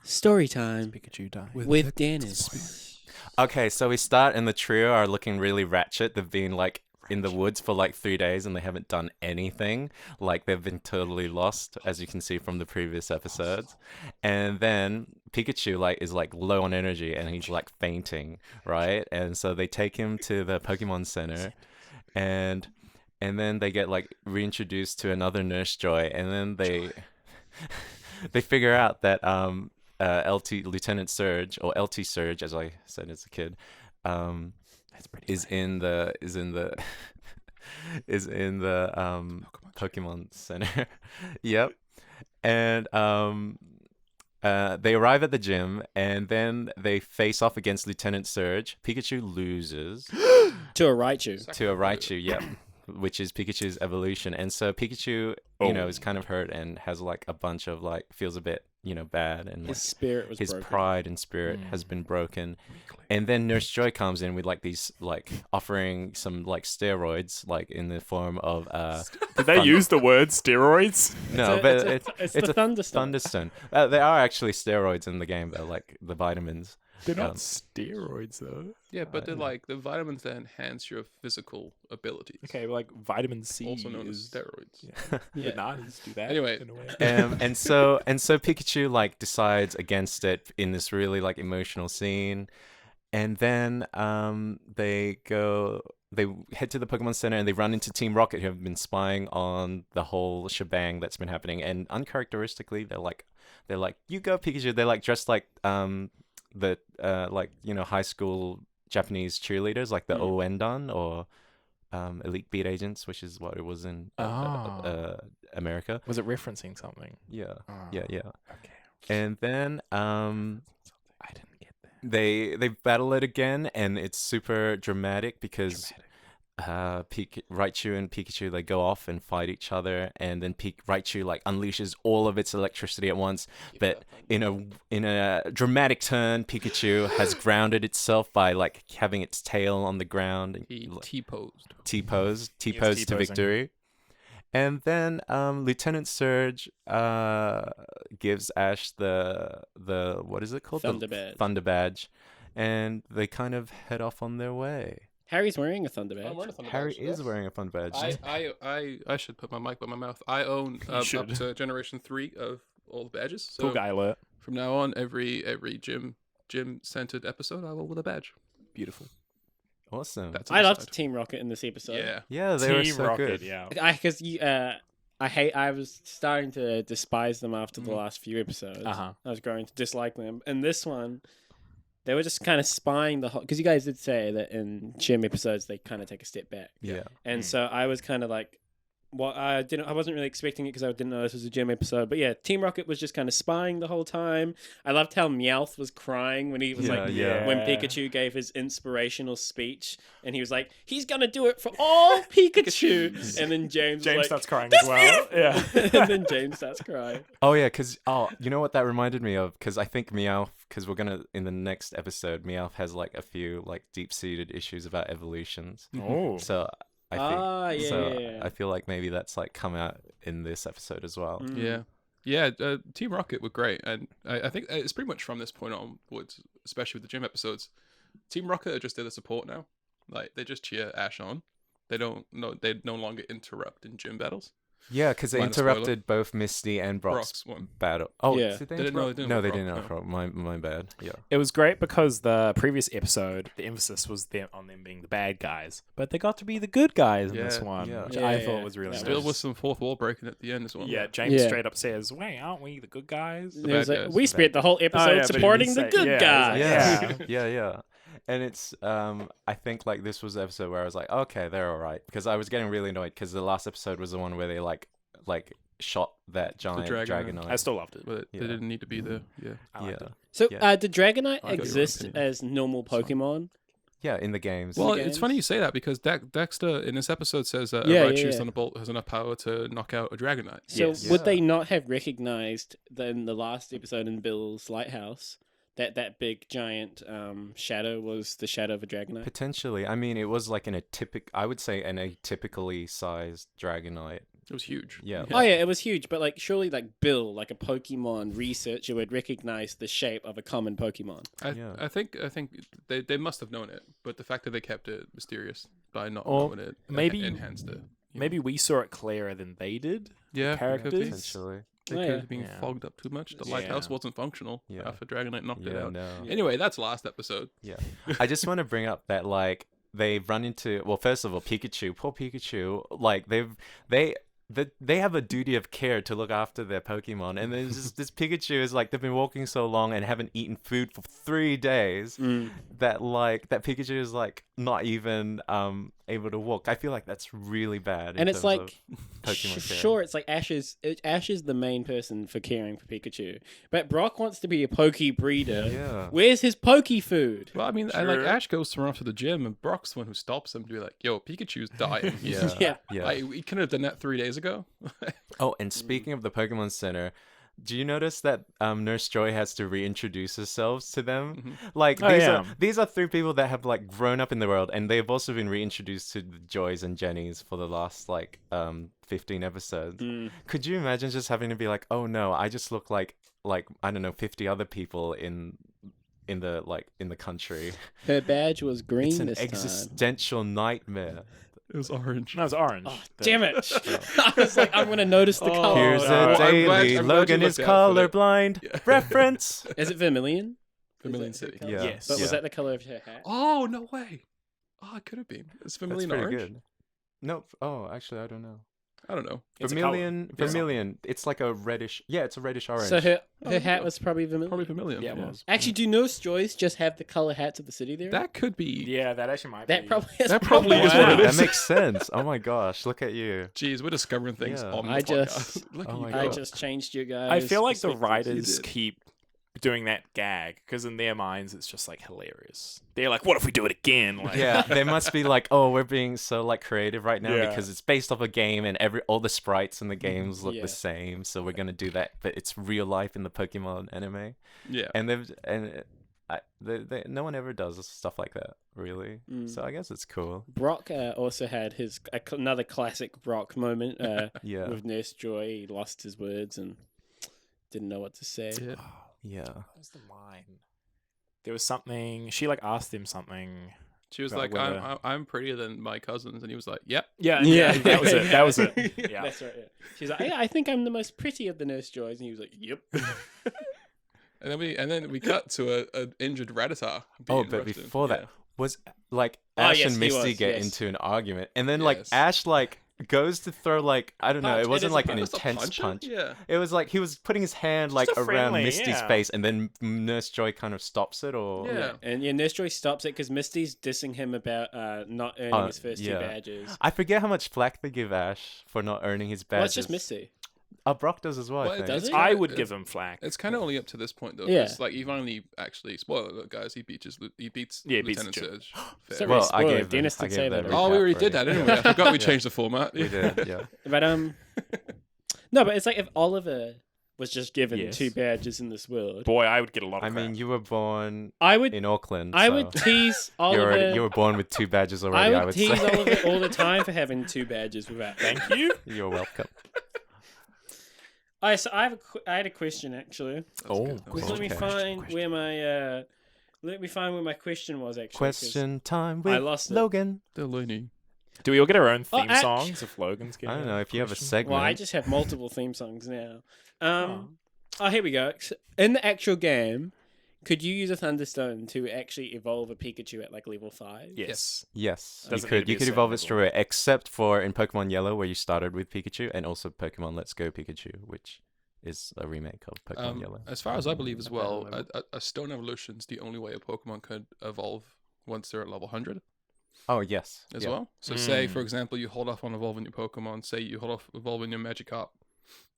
Speaker 5: story time
Speaker 2: Pikachu die.
Speaker 5: with Dennis.
Speaker 3: Okay, so we start and the trio are looking really ratchet. They've been like in the woods for like 3 days and they haven't done anything. Like they've been totally lost, as you can see from the previous episodes. And then Pikachu is low on energy and he's like fainting, right? And so they take him to the Pokemon Center, and then they get like reintroduced to another Nurse Joy, and then they figure out that LT Lieutenant Surge, or LT Surge as I said as a kid, is in the Pokemon Center. Yep. And they arrive at the gym, and then they face off against Lieutenant Surge. Pikachu loses
Speaker 5: To a Raichu.
Speaker 3: to a Raichu, yep, which is Pikachu's evolution. And so Pikachu, is kind of hurt and has like a bunch of feels a bit, bad, and
Speaker 5: His spirit was
Speaker 3: his
Speaker 5: broken.
Speaker 3: pride and spirit has been broken. And then Nurse Joy comes in with these offering some steroids in the form of
Speaker 2: Did they use the word steroids?
Speaker 3: no, but it's
Speaker 5: the
Speaker 3: a
Speaker 5: Thunderstone.
Speaker 3: Thunderstone. There are actually steroids in the game though, like the vitamins.
Speaker 2: They're not steroids though.
Speaker 4: Yeah, but they're the vitamins that enhance your physical abilities.
Speaker 2: Okay, but vitamin C,
Speaker 4: Also known as
Speaker 2: is
Speaker 4: steroids.
Speaker 2: Yeah. Bananas do that.
Speaker 4: Anyway.
Speaker 2: in a way.
Speaker 3: and so Pikachu decides against it in this really emotional scene, and then they head to the Pokemon Center and they run into Team Rocket, who have been spying on the whole shebang that's been happening. And uncharacteristically, they're like, you go Pikachu. They're dressed like the high school Japanese cheerleaders, like the Oendan or Elite Beat Agents, which is what it was in America.
Speaker 2: Was it referencing something?
Speaker 3: Yeah,
Speaker 2: Oh,
Speaker 3: yeah.
Speaker 2: Okay.
Speaker 3: And then
Speaker 2: I didn't get that.
Speaker 3: they battle it again, and it's super dramatic because Raichu and Pikachu, they go off and fight each other, and then Raichu unleashes all of its electricity at once. But in a dramatic turn, Pikachu has grounded itself by having its tail on the ground and
Speaker 4: He T-posed.
Speaker 3: T-posed to
Speaker 2: T-posing.
Speaker 3: victory. And then Lieutenant Surge gives Ash the what is it called?
Speaker 5: Thunder Badge.
Speaker 3: Thunder Badge, and they kind of head off on their way.
Speaker 5: Harry's wearing a Thunder Badge.
Speaker 4: I'm wearing a Thunder
Speaker 3: Harry
Speaker 4: Badge,
Speaker 3: is
Speaker 4: yes.
Speaker 3: wearing a Thunder Badge.
Speaker 4: I should put my mic by my mouth. I own up
Speaker 2: should.
Speaker 4: to Generation 3 of all the badges. So
Speaker 2: Cool guy alert.
Speaker 4: from now on, every gym-centered episode, I will with a badge.
Speaker 2: Beautiful.
Speaker 3: Awesome.
Speaker 4: That's
Speaker 5: I
Speaker 4: an
Speaker 5: loved
Speaker 4: aside.
Speaker 5: Team Rocket in this episode.
Speaker 4: Yeah.
Speaker 3: Yeah, they were
Speaker 2: Team
Speaker 3: so
Speaker 2: Rocket,
Speaker 3: good.
Speaker 2: yeah.
Speaker 5: Because I was starting to despise them after the last few episodes.
Speaker 2: Uh-huh.
Speaker 5: I was growing to dislike them. And this one, they were just kind of spying the whole... Because you guys did say that in gym episodes, they kind of take a step back.
Speaker 3: Yeah.
Speaker 5: And so I was kind of like... Well, I wasn't really expecting it because I didn't know this was a gym episode. But yeah, Team Rocket was just kind of spying the whole time. I loved how Meowth was crying when he was
Speaker 3: Yeah.
Speaker 5: when Pikachu gave his inspirational speech, and he was like, "He's gonna do it for all Pikachu." And then James was like,
Speaker 2: starts crying as well. Yeah.
Speaker 5: and then James starts crying.
Speaker 3: Oh yeah, you know what that reminded me of? Because I think Meowth, because we're gonna in the next episode, Meowth has a few deep-seated issues about evolutions.
Speaker 2: Oh.
Speaker 3: So I think
Speaker 5: Yeah.
Speaker 3: I feel like maybe that's come out in this episode as well.
Speaker 5: Mm.
Speaker 4: Yeah. Team Rocket were great, and I think it's pretty much from this point onwards, especially with the gym episodes. Team Rocket are just there to support now. They just cheer Ash on. They no longer interrupt in gym battles.
Speaker 3: Yeah, because they
Speaker 4: Minor spoiler.
Speaker 3: interrupted both Misty and Brock's
Speaker 4: Brock's one.
Speaker 3: battle. Oh,
Speaker 5: Yeah.
Speaker 3: did they
Speaker 4: They didn't- no,
Speaker 3: interrupt?
Speaker 4: they didn't
Speaker 3: No, they
Speaker 4: interrupt,
Speaker 3: didn't interrupt. My bad. Yeah.
Speaker 2: It was great because the previous episode, the emphasis was on them being the bad guys, but they got to be the good guys in this
Speaker 4: Yeah.
Speaker 2: one,
Speaker 3: Yeah.
Speaker 2: which
Speaker 5: Yeah,
Speaker 2: I
Speaker 5: yeah.
Speaker 2: thought was really
Speaker 5: That
Speaker 2: nice.
Speaker 4: Still with some fourth wall breaking at the end as well.
Speaker 2: Yeah, James
Speaker 5: Yeah.
Speaker 2: straight up says, "Wait, aren't we the good guys?"
Speaker 5: And it was
Speaker 4: bad
Speaker 5: like,
Speaker 4: guys.
Speaker 5: we spent the whole episode
Speaker 2: yeah, but he
Speaker 5: supporting
Speaker 2: didn't
Speaker 5: the
Speaker 2: say-
Speaker 5: good
Speaker 2: yeah,
Speaker 5: guys.
Speaker 3: Yeah. yeah. And it's I think this was the episode where I was like, okay, they're all right, because I was getting really annoyed because the last episode was the one where they shot that giant
Speaker 4: Dragonite.
Speaker 3: Dragonite.
Speaker 2: I still loved it.
Speaker 4: But
Speaker 3: Yeah.
Speaker 4: they didn't need to be there. Yeah.
Speaker 2: I liked
Speaker 3: Yeah.
Speaker 2: it.
Speaker 5: So,
Speaker 3: Yeah.
Speaker 5: did Dragonite
Speaker 4: I got your
Speaker 5: exist
Speaker 4: opinion.
Speaker 5: as normal Pokemon?
Speaker 3: Yeah, in the games.
Speaker 4: Well,
Speaker 5: games?
Speaker 4: it's funny you say that because Dexter in this episode says that
Speaker 5: Yeah,
Speaker 4: a Raichu
Speaker 5: yeah, yeah.
Speaker 4: Thunderbolt has enough power to knock out a Dragonite.
Speaker 5: So,
Speaker 2: Yes.
Speaker 5: would
Speaker 3: Yeah.
Speaker 5: they not have recognized in the last episode in Bill's Lighthouse that big giant shadow was the shadow of a Dragonite?
Speaker 3: Potentially. I mean, it was I would say an atypically sized Dragonite.
Speaker 4: It was huge.
Speaker 3: Yeah.
Speaker 5: Oh yeah, it was huge, but surely Bill, a Pokemon researcher, would recognize the shape of a common Pokemon.
Speaker 3: Yeah.
Speaker 4: I think they must have known it, but the fact that they kept it mysterious by not
Speaker 2: Or
Speaker 4: knowing it.
Speaker 2: maybe-
Speaker 4: enhanced it.
Speaker 2: Maybe we saw it clearer than they did.
Speaker 4: Yeah,
Speaker 2: characters?
Speaker 4: It could be.
Speaker 3: Potentially.
Speaker 4: It
Speaker 5: Oh,
Speaker 4: could
Speaker 5: yeah.
Speaker 4: have been
Speaker 2: Yeah.
Speaker 4: fogged up too much. The
Speaker 2: Yeah.
Speaker 4: lighthouse wasn't functional
Speaker 3: Yeah.
Speaker 4: after Dragonite knocked it
Speaker 3: Yeah,
Speaker 4: out.
Speaker 3: no.
Speaker 4: Anyway, that's last episode.
Speaker 3: Yeah. I just want to bring up that like they run into well, first of all, Pikachu, poor Pikachu, like they have a duty of care to look after their Pokemon, and then just this Pikachu is like they've been walking so long and haven't eaten food for 3 days that Pikachu is like not even able to walk. I feel like that's really bad.
Speaker 5: And it's like,
Speaker 3: Pokemon care.
Speaker 5: sure, it's like Ash is the main person for caring for Pikachu, but Brock wants to be a Poke breeder.
Speaker 3: Yeah.
Speaker 5: Where's his Poke food?
Speaker 4: Well, I mean, and like
Speaker 2: True.
Speaker 4: Ash goes to run off to the gym, and Brock's the one who stops him to be like, "Yo, Pikachu's dying."
Speaker 3: Yeah.
Speaker 5: Yeah.
Speaker 3: Yeah.
Speaker 4: Like, we could have done that 3 days ago.
Speaker 3: Oh, and speaking of the Pokemon Center, do you notice that Nurse Joy has to reintroduce herself to them? Like
Speaker 2: Oh, yeah.
Speaker 3: these are 3 people that have like grown up in the world, and they've also been reintroduced to the Joys and Jennies for the last like 15 episodes. Could you imagine just having to be like, oh no, I just look like I don't know 50 other people in the country.
Speaker 5: Her badge was green
Speaker 3: It's an
Speaker 5: this time.
Speaker 3: existential nightmare.
Speaker 4: It was orange.
Speaker 2: No, it's orange.
Speaker 5: Oh, damn it! I was like, I'm gonna notice the color.
Speaker 3: Here's
Speaker 2: no.
Speaker 3: a
Speaker 2: I'm
Speaker 3: daily.
Speaker 4: I'm glad
Speaker 3: Logan
Speaker 4: you
Speaker 3: is
Speaker 4: looked out for that.
Speaker 3: colorblind.
Speaker 4: Yeah.
Speaker 3: Reference.
Speaker 5: Is it Vermilion?
Speaker 4: Vermilion
Speaker 5: Is that her
Speaker 4: City.
Speaker 5: colour?
Speaker 3: Yeah.
Speaker 2: Yes.
Speaker 5: But was
Speaker 3: Yeah.
Speaker 5: that the color of her hat?
Speaker 4: Oh no way! Oh, it could have been. It's
Speaker 3: That's
Speaker 4: Vermilion
Speaker 3: pretty
Speaker 4: orange.
Speaker 3: good. Nope. Oh, actually, I don't know.
Speaker 4: I don't know.
Speaker 2: It's a colour.
Speaker 3: Vermilion. It's like a reddish. Yeah, it's a reddish orange.
Speaker 5: So her
Speaker 4: Oh,
Speaker 5: hat
Speaker 4: yeah.
Speaker 5: was probably Vermilion.
Speaker 4: Probably Vermilion.
Speaker 2: Yeah, it was.
Speaker 5: Actually, do Nurse Joys just have the color hats of the city there?
Speaker 4: That could be.
Speaker 2: Yeah, that actually might
Speaker 5: That
Speaker 2: be.
Speaker 5: probably
Speaker 4: That probably is
Speaker 2: Wow.
Speaker 4: what it
Speaker 3: that
Speaker 4: is.
Speaker 3: makes sense. Oh my gosh, look at you.
Speaker 4: Jeez, we're discovering things
Speaker 3: Yeah.
Speaker 4: on the
Speaker 5: I
Speaker 4: podcast.
Speaker 5: just-
Speaker 4: Look
Speaker 3: Oh
Speaker 4: at
Speaker 3: my
Speaker 4: you
Speaker 5: I
Speaker 4: go.
Speaker 5: just changed you guys.
Speaker 2: I feel like the
Speaker 5: perspectives.
Speaker 2: writers
Speaker 4: did.
Speaker 2: keep doing that gag because in their minds it's just like hilarious. They're like, "What if we do it again?" Like,
Speaker 3: Yeah, they must be like, oh, we're being so like creative right now
Speaker 2: Yeah.
Speaker 3: because it's based off a game and all the sprites in the games look
Speaker 5: Yeah.
Speaker 3: the same, so we're gonna do that, but it's real life in the Pokemon anime,
Speaker 4: Yeah.
Speaker 3: and no one ever does stuff like that really. So I guess it's cool.
Speaker 5: Brock also had another classic Brock moment
Speaker 3: Yeah,
Speaker 5: with Nurse Joy. He lost his words and didn't know what to say.
Speaker 4: Yeah.
Speaker 3: yeah.
Speaker 2: What was the line? There was something. She like asked him something.
Speaker 4: She was
Speaker 2: About
Speaker 4: like,
Speaker 2: whether-
Speaker 4: I'm prettier than my cousins. And he was like, yep.
Speaker 2: Yeah,
Speaker 5: Yeah.
Speaker 2: that was it. That was it. Yeah.
Speaker 5: That's right. Yeah. She's like, yeah, I think I'm the most pretty of the Nurse Joys, and he was like, yep.
Speaker 4: And then we cut to a injured Rattata.
Speaker 3: Oh,
Speaker 4: being
Speaker 3: but
Speaker 4: rushed in.
Speaker 3: before that
Speaker 4: Yeah.
Speaker 3: was like
Speaker 5: Oh,
Speaker 3: Ash
Speaker 5: yes,
Speaker 3: and
Speaker 5: he
Speaker 3: Misty
Speaker 5: was,
Speaker 3: get
Speaker 5: yes.
Speaker 3: into an argument, and then like
Speaker 4: Yes.
Speaker 3: Ash like goes to throw like I don't know,
Speaker 5: Punch,
Speaker 3: it
Speaker 5: and
Speaker 3: wasn't
Speaker 5: it's
Speaker 3: like
Speaker 5: a
Speaker 3: an
Speaker 4: Just a
Speaker 3: intense
Speaker 4: puncher?
Speaker 3: punch.
Speaker 4: Yeah.
Speaker 3: It was like he was putting his hand like
Speaker 2: a
Speaker 3: around
Speaker 2: friendly,
Speaker 3: Misty's
Speaker 2: yeah.
Speaker 3: face, and then Nurse Joy kind of stops it, or
Speaker 4: Yeah.
Speaker 5: And Nurse Joy stops it because Misty's dissing him about not earning his first two
Speaker 3: yeah.
Speaker 5: badges.
Speaker 3: I forget how much flack they give Ash for not earning his badges.
Speaker 5: Well, it's just Misty.
Speaker 3: Brock does as well.
Speaker 4: Well,
Speaker 3: I
Speaker 4: it
Speaker 3: think.
Speaker 5: does it?
Speaker 2: I
Speaker 4: Yeah,
Speaker 2: would
Speaker 4: it's-
Speaker 2: give him flack.
Speaker 4: It's kind of only up to this point though.
Speaker 5: Yeah.
Speaker 4: 'Cause, like you've only actually spoiler alert, guys. He beats
Speaker 2: Yeah, he beats
Speaker 4: Lieutenant
Speaker 2: Jim.
Speaker 4: Surge.
Speaker 5: So
Speaker 4: Fair.
Speaker 5: really
Speaker 3: Well, I
Speaker 5: spoiled.
Speaker 3: gave them-
Speaker 5: Dennis
Speaker 3: I
Speaker 5: did
Speaker 3: gave
Speaker 5: say
Speaker 3: them
Speaker 5: that.
Speaker 3: a
Speaker 4: Oh, we already
Speaker 3: recap
Speaker 4: did that, didn't we? I forgot we changed the format.
Speaker 3: We did, yeah.
Speaker 5: But no, but it's like if Oliver was just given
Speaker 2: Yes.
Speaker 5: 2 badges in this world,
Speaker 2: Boy, I would get a lot of
Speaker 3: I
Speaker 2: crap.
Speaker 3: mean, you were born
Speaker 5: I would
Speaker 3: in Auckland.
Speaker 5: I
Speaker 3: so
Speaker 5: would tease
Speaker 3: you
Speaker 5: Oliver.
Speaker 3: were born with 2 badges
Speaker 5: I
Speaker 3: already.
Speaker 5: would,
Speaker 3: I would
Speaker 5: tease
Speaker 3: say.
Speaker 5: Oliver all the time for having 2 badges without.
Speaker 2: Thank you.
Speaker 3: You're welcome.
Speaker 5: So I had a question actually.
Speaker 3: Oh,
Speaker 4: good.
Speaker 3: cool.
Speaker 5: Let me
Speaker 3: Okay.
Speaker 5: find where my question was actually. 'cause
Speaker 3: Question time with
Speaker 5: I lost it.
Speaker 3: Logan.
Speaker 4: Delaney.
Speaker 2: Do we all get our own
Speaker 5: Oh,
Speaker 2: theme
Speaker 5: act-
Speaker 2: songs if Logan's
Speaker 3: I
Speaker 2: getting?
Speaker 3: don't know if you have a
Speaker 2: question?
Speaker 3: segment.
Speaker 5: Well, I just have multiple theme songs now. Oh, here we go. So in the actual game, could you use a Thunderstone to actually evolve a Pikachu at like level 5?
Speaker 2: Yes.
Speaker 3: Yes, you
Speaker 2: Doesn't need to
Speaker 3: could.
Speaker 2: be
Speaker 3: You
Speaker 2: a
Speaker 3: could
Speaker 2: certain
Speaker 3: evolve it
Speaker 2: level.
Speaker 3: straight away, except for in Pokemon Yellow where you started with Pikachu, and also Pokemon Let's Go Pikachu, which is a remake of Pokemon Yellow.
Speaker 4: As far as I believe as
Speaker 5: Okay,
Speaker 4: well,
Speaker 5: level.
Speaker 4: a stone evolution's the only way a Pokemon could evolve once they're at level 100
Speaker 3: Oh yes,
Speaker 4: as
Speaker 3: yeah.
Speaker 4: well. So say,
Speaker 2: Mm.
Speaker 4: for example, you hold off on evolving your Pokemon. Say you hold off evolving your Magikarp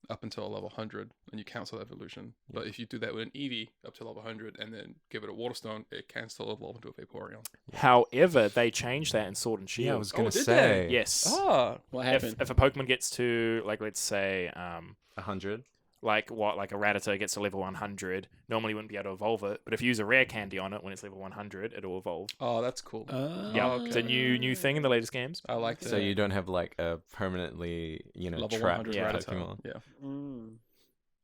Speaker 4: up until level 100, and you cancel evolution. But if you do that with an Eevee up to level 100 and then give it a Water Stone, it can still evolve into a Vaporeon.
Speaker 2: However, they changed that in Sword and Shield.
Speaker 3: Yeah, I was gonna
Speaker 4: did
Speaker 3: say
Speaker 2: Yes.
Speaker 4: Ah,
Speaker 5: What
Speaker 2: If,
Speaker 5: happened?
Speaker 2: if a Pokemon gets to like let's say
Speaker 3: 100.
Speaker 2: like a Rattata gets to level 100, normally you wouldn't be able to evolve it, but if you use a rare candy on it when it's level 100, it'll evolve.
Speaker 4: oh, that's cool.
Speaker 2: Yeah,
Speaker 4: okay.
Speaker 2: it's a new thing in the latest games.
Speaker 4: I like that.
Speaker 3: So you don't have like a permanently,
Speaker 4: level
Speaker 3: trapped
Speaker 4: 100
Speaker 2: yeah,
Speaker 4: Rattata.
Speaker 3: Pokemon.
Speaker 4: Yeah,
Speaker 5: Mm.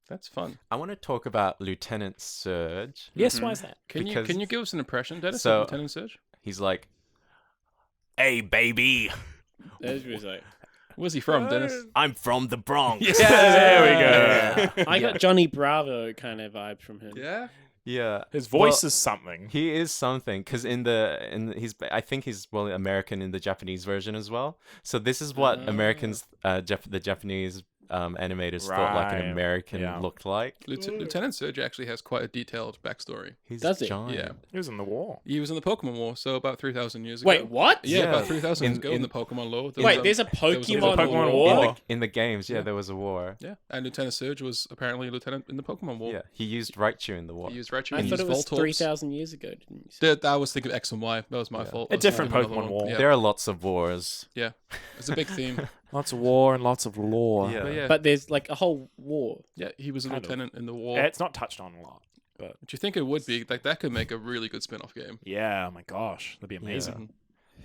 Speaker 4: that's fun.
Speaker 3: I want to talk about Lieutenant Surge.
Speaker 2: Yes,
Speaker 4: Mhm.
Speaker 2: why is that?
Speaker 4: Can
Speaker 3: Because-
Speaker 4: you give us an impression, Dennis,
Speaker 3: So-
Speaker 4: of Lieutenant Surge?
Speaker 3: He's like, Hey, baby.
Speaker 5: That was like,
Speaker 4: Where's he from, Dennis?
Speaker 3: I'm from the Bronx.
Speaker 2: There we go.
Speaker 5: I got Johnny Bravo kind of vibes from him.
Speaker 4: Yeah.
Speaker 3: Yeah.
Speaker 2: His voice
Speaker 3: Well,
Speaker 2: is something.
Speaker 3: He is something because I think he's American in the Japanese version as well. So this is what Americans, the Japanese animators thought like
Speaker 2: Right.
Speaker 3: an American
Speaker 2: Yeah.
Speaker 3: looked like.
Speaker 4: Lieutenant Surge actually has quite a detailed backstory.
Speaker 3: He's
Speaker 5: Does he?
Speaker 3: giant.
Speaker 4: Yeah.
Speaker 2: He was in the war.
Speaker 4: He was in the Pokemon War, so about 3,000 years ago.
Speaker 5: Wait, what?
Speaker 4: Yeah,
Speaker 3: Yeah.
Speaker 4: about 3,000 years
Speaker 3: In-
Speaker 4: ago in
Speaker 3: in-
Speaker 4: the Pokemon lore.
Speaker 5: Wait, there's a
Speaker 4: there was
Speaker 5: Pokemon,
Speaker 2: Pokemon
Speaker 5: War?
Speaker 2: War.
Speaker 3: In the games,
Speaker 4: Yeah.
Speaker 3: there was a war.
Speaker 4: Yeah, and Lieutenant Surge was apparently a lieutenant in the Pokemon War.
Speaker 3: Yeah, he used Raichu in the war.
Speaker 4: He used Raichu.
Speaker 5: I
Speaker 4: he
Speaker 5: thought
Speaker 4: used
Speaker 5: it was
Speaker 4: Voltorb.
Speaker 5: 3,000 years ago, didn't you say?
Speaker 4: I was thinking X and Y. That was my fault.
Speaker 2: A
Speaker 4: I was
Speaker 2: different
Speaker 4: thinking of
Speaker 2: Pokemon
Speaker 4: another
Speaker 2: War.
Speaker 4: one. Yeah.
Speaker 3: There are lots of wars.
Speaker 4: It's a big theme.
Speaker 2: Lots of war and lots of lore.
Speaker 3: Yeah.
Speaker 4: But yeah,
Speaker 5: But there's like a whole war.
Speaker 4: he was a
Speaker 2: Kind of.
Speaker 4: lieutenant in the war.
Speaker 2: It's not touched on a lot, but
Speaker 4: Do you think it would be like that? Could make a really good spin-off game.
Speaker 2: yeah, oh my gosh, that'd be amazing.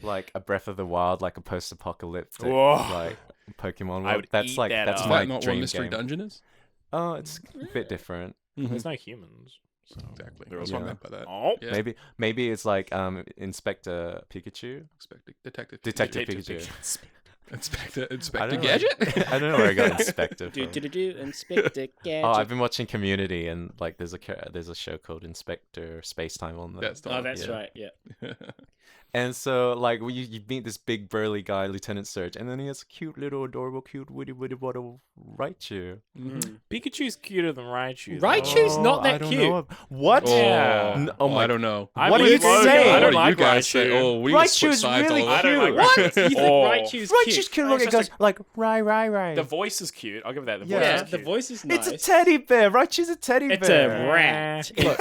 Speaker 3: Like a Breath of the Wild, like a post-apocalyptic,
Speaker 2: Whoa.
Speaker 3: like Pokemon
Speaker 2: I
Speaker 3: world.
Speaker 2: would
Speaker 3: That's
Speaker 2: eat
Speaker 3: like
Speaker 2: that
Speaker 3: that's
Speaker 2: up.
Speaker 4: Is
Speaker 3: my
Speaker 4: that not
Speaker 3: dream
Speaker 4: what Mystery
Speaker 3: game.
Speaker 4: Dungeon is?
Speaker 3: Oh, it's a bit different.
Speaker 2: There's no humans. So
Speaker 4: Exactly.
Speaker 2: there
Speaker 4: That's
Speaker 2: was
Speaker 4: what I
Speaker 3: Yeah.
Speaker 4: meant by that.
Speaker 2: Oh,
Speaker 4: Yeah.
Speaker 3: Maybe it's like Inspector Pikachu,
Speaker 4: Detective
Speaker 3: Detective
Speaker 4: Pikachu.
Speaker 3: Pikachu.
Speaker 4: Inspector
Speaker 3: I don't know
Speaker 4: Gadget.
Speaker 3: I don't know where I got Inspector
Speaker 5: Do
Speaker 3: from.
Speaker 5: do do do. Inspector Gadget.
Speaker 3: Oh, I've been watching Community, and like there's a show called Inspector Spacetime on there.
Speaker 4: That's the
Speaker 5: Oh,
Speaker 4: one.
Speaker 5: that's
Speaker 3: Yeah.
Speaker 5: right. Yeah.
Speaker 3: And so like you meet this big burly guy, Lieutenant Surge, and then he has a cute little adorable, cute witty waddle Raichu.
Speaker 5: Mhm.
Speaker 2: Pikachu's cuter than Raichu.
Speaker 5: Raichu's not that
Speaker 3: I don't
Speaker 5: cute.
Speaker 3: know. What?
Speaker 2: Yeah.
Speaker 3: Oh my!
Speaker 4: I don't know.
Speaker 2: I'm
Speaker 3: What are
Speaker 2: with
Speaker 3: you
Speaker 2: Logan.
Speaker 3: saying?
Speaker 2: I don't
Speaker 4: What do
Speaker 2: like
Speaker 4: you guys
Speaker 2: Raichu.
Speaker 4: say? Oh, we need to switch
Speaker 3: Raichu's
Speaker 4: sides
Speaker 3: really
Speaker 4: all over.
Speaker 2: I don't like
Speaker 3: What?
Speaker 2: Raichu.
Speaker 5: You think
Speaker 2: Oh.
Speaker 5: Raichu's
Speaker 3: Raichu's
Speaker 5: cute?
Speaker 3: cute. Look, it goes like right.
Speaker 2: The voice is cute. I'll give it that. The voice
Speaker 3: Yeah.
Speaker 2: is
Speaker 5: Yeah,
Speaker 2: cute.
Speaker 5: the voice is nice.
Speaker 3: It's a teddy bear. Raichu's a teddy
Speaker 5: It's
Speaker 3: bear.
Speaker 5: a rat.
Speaker 4: Look.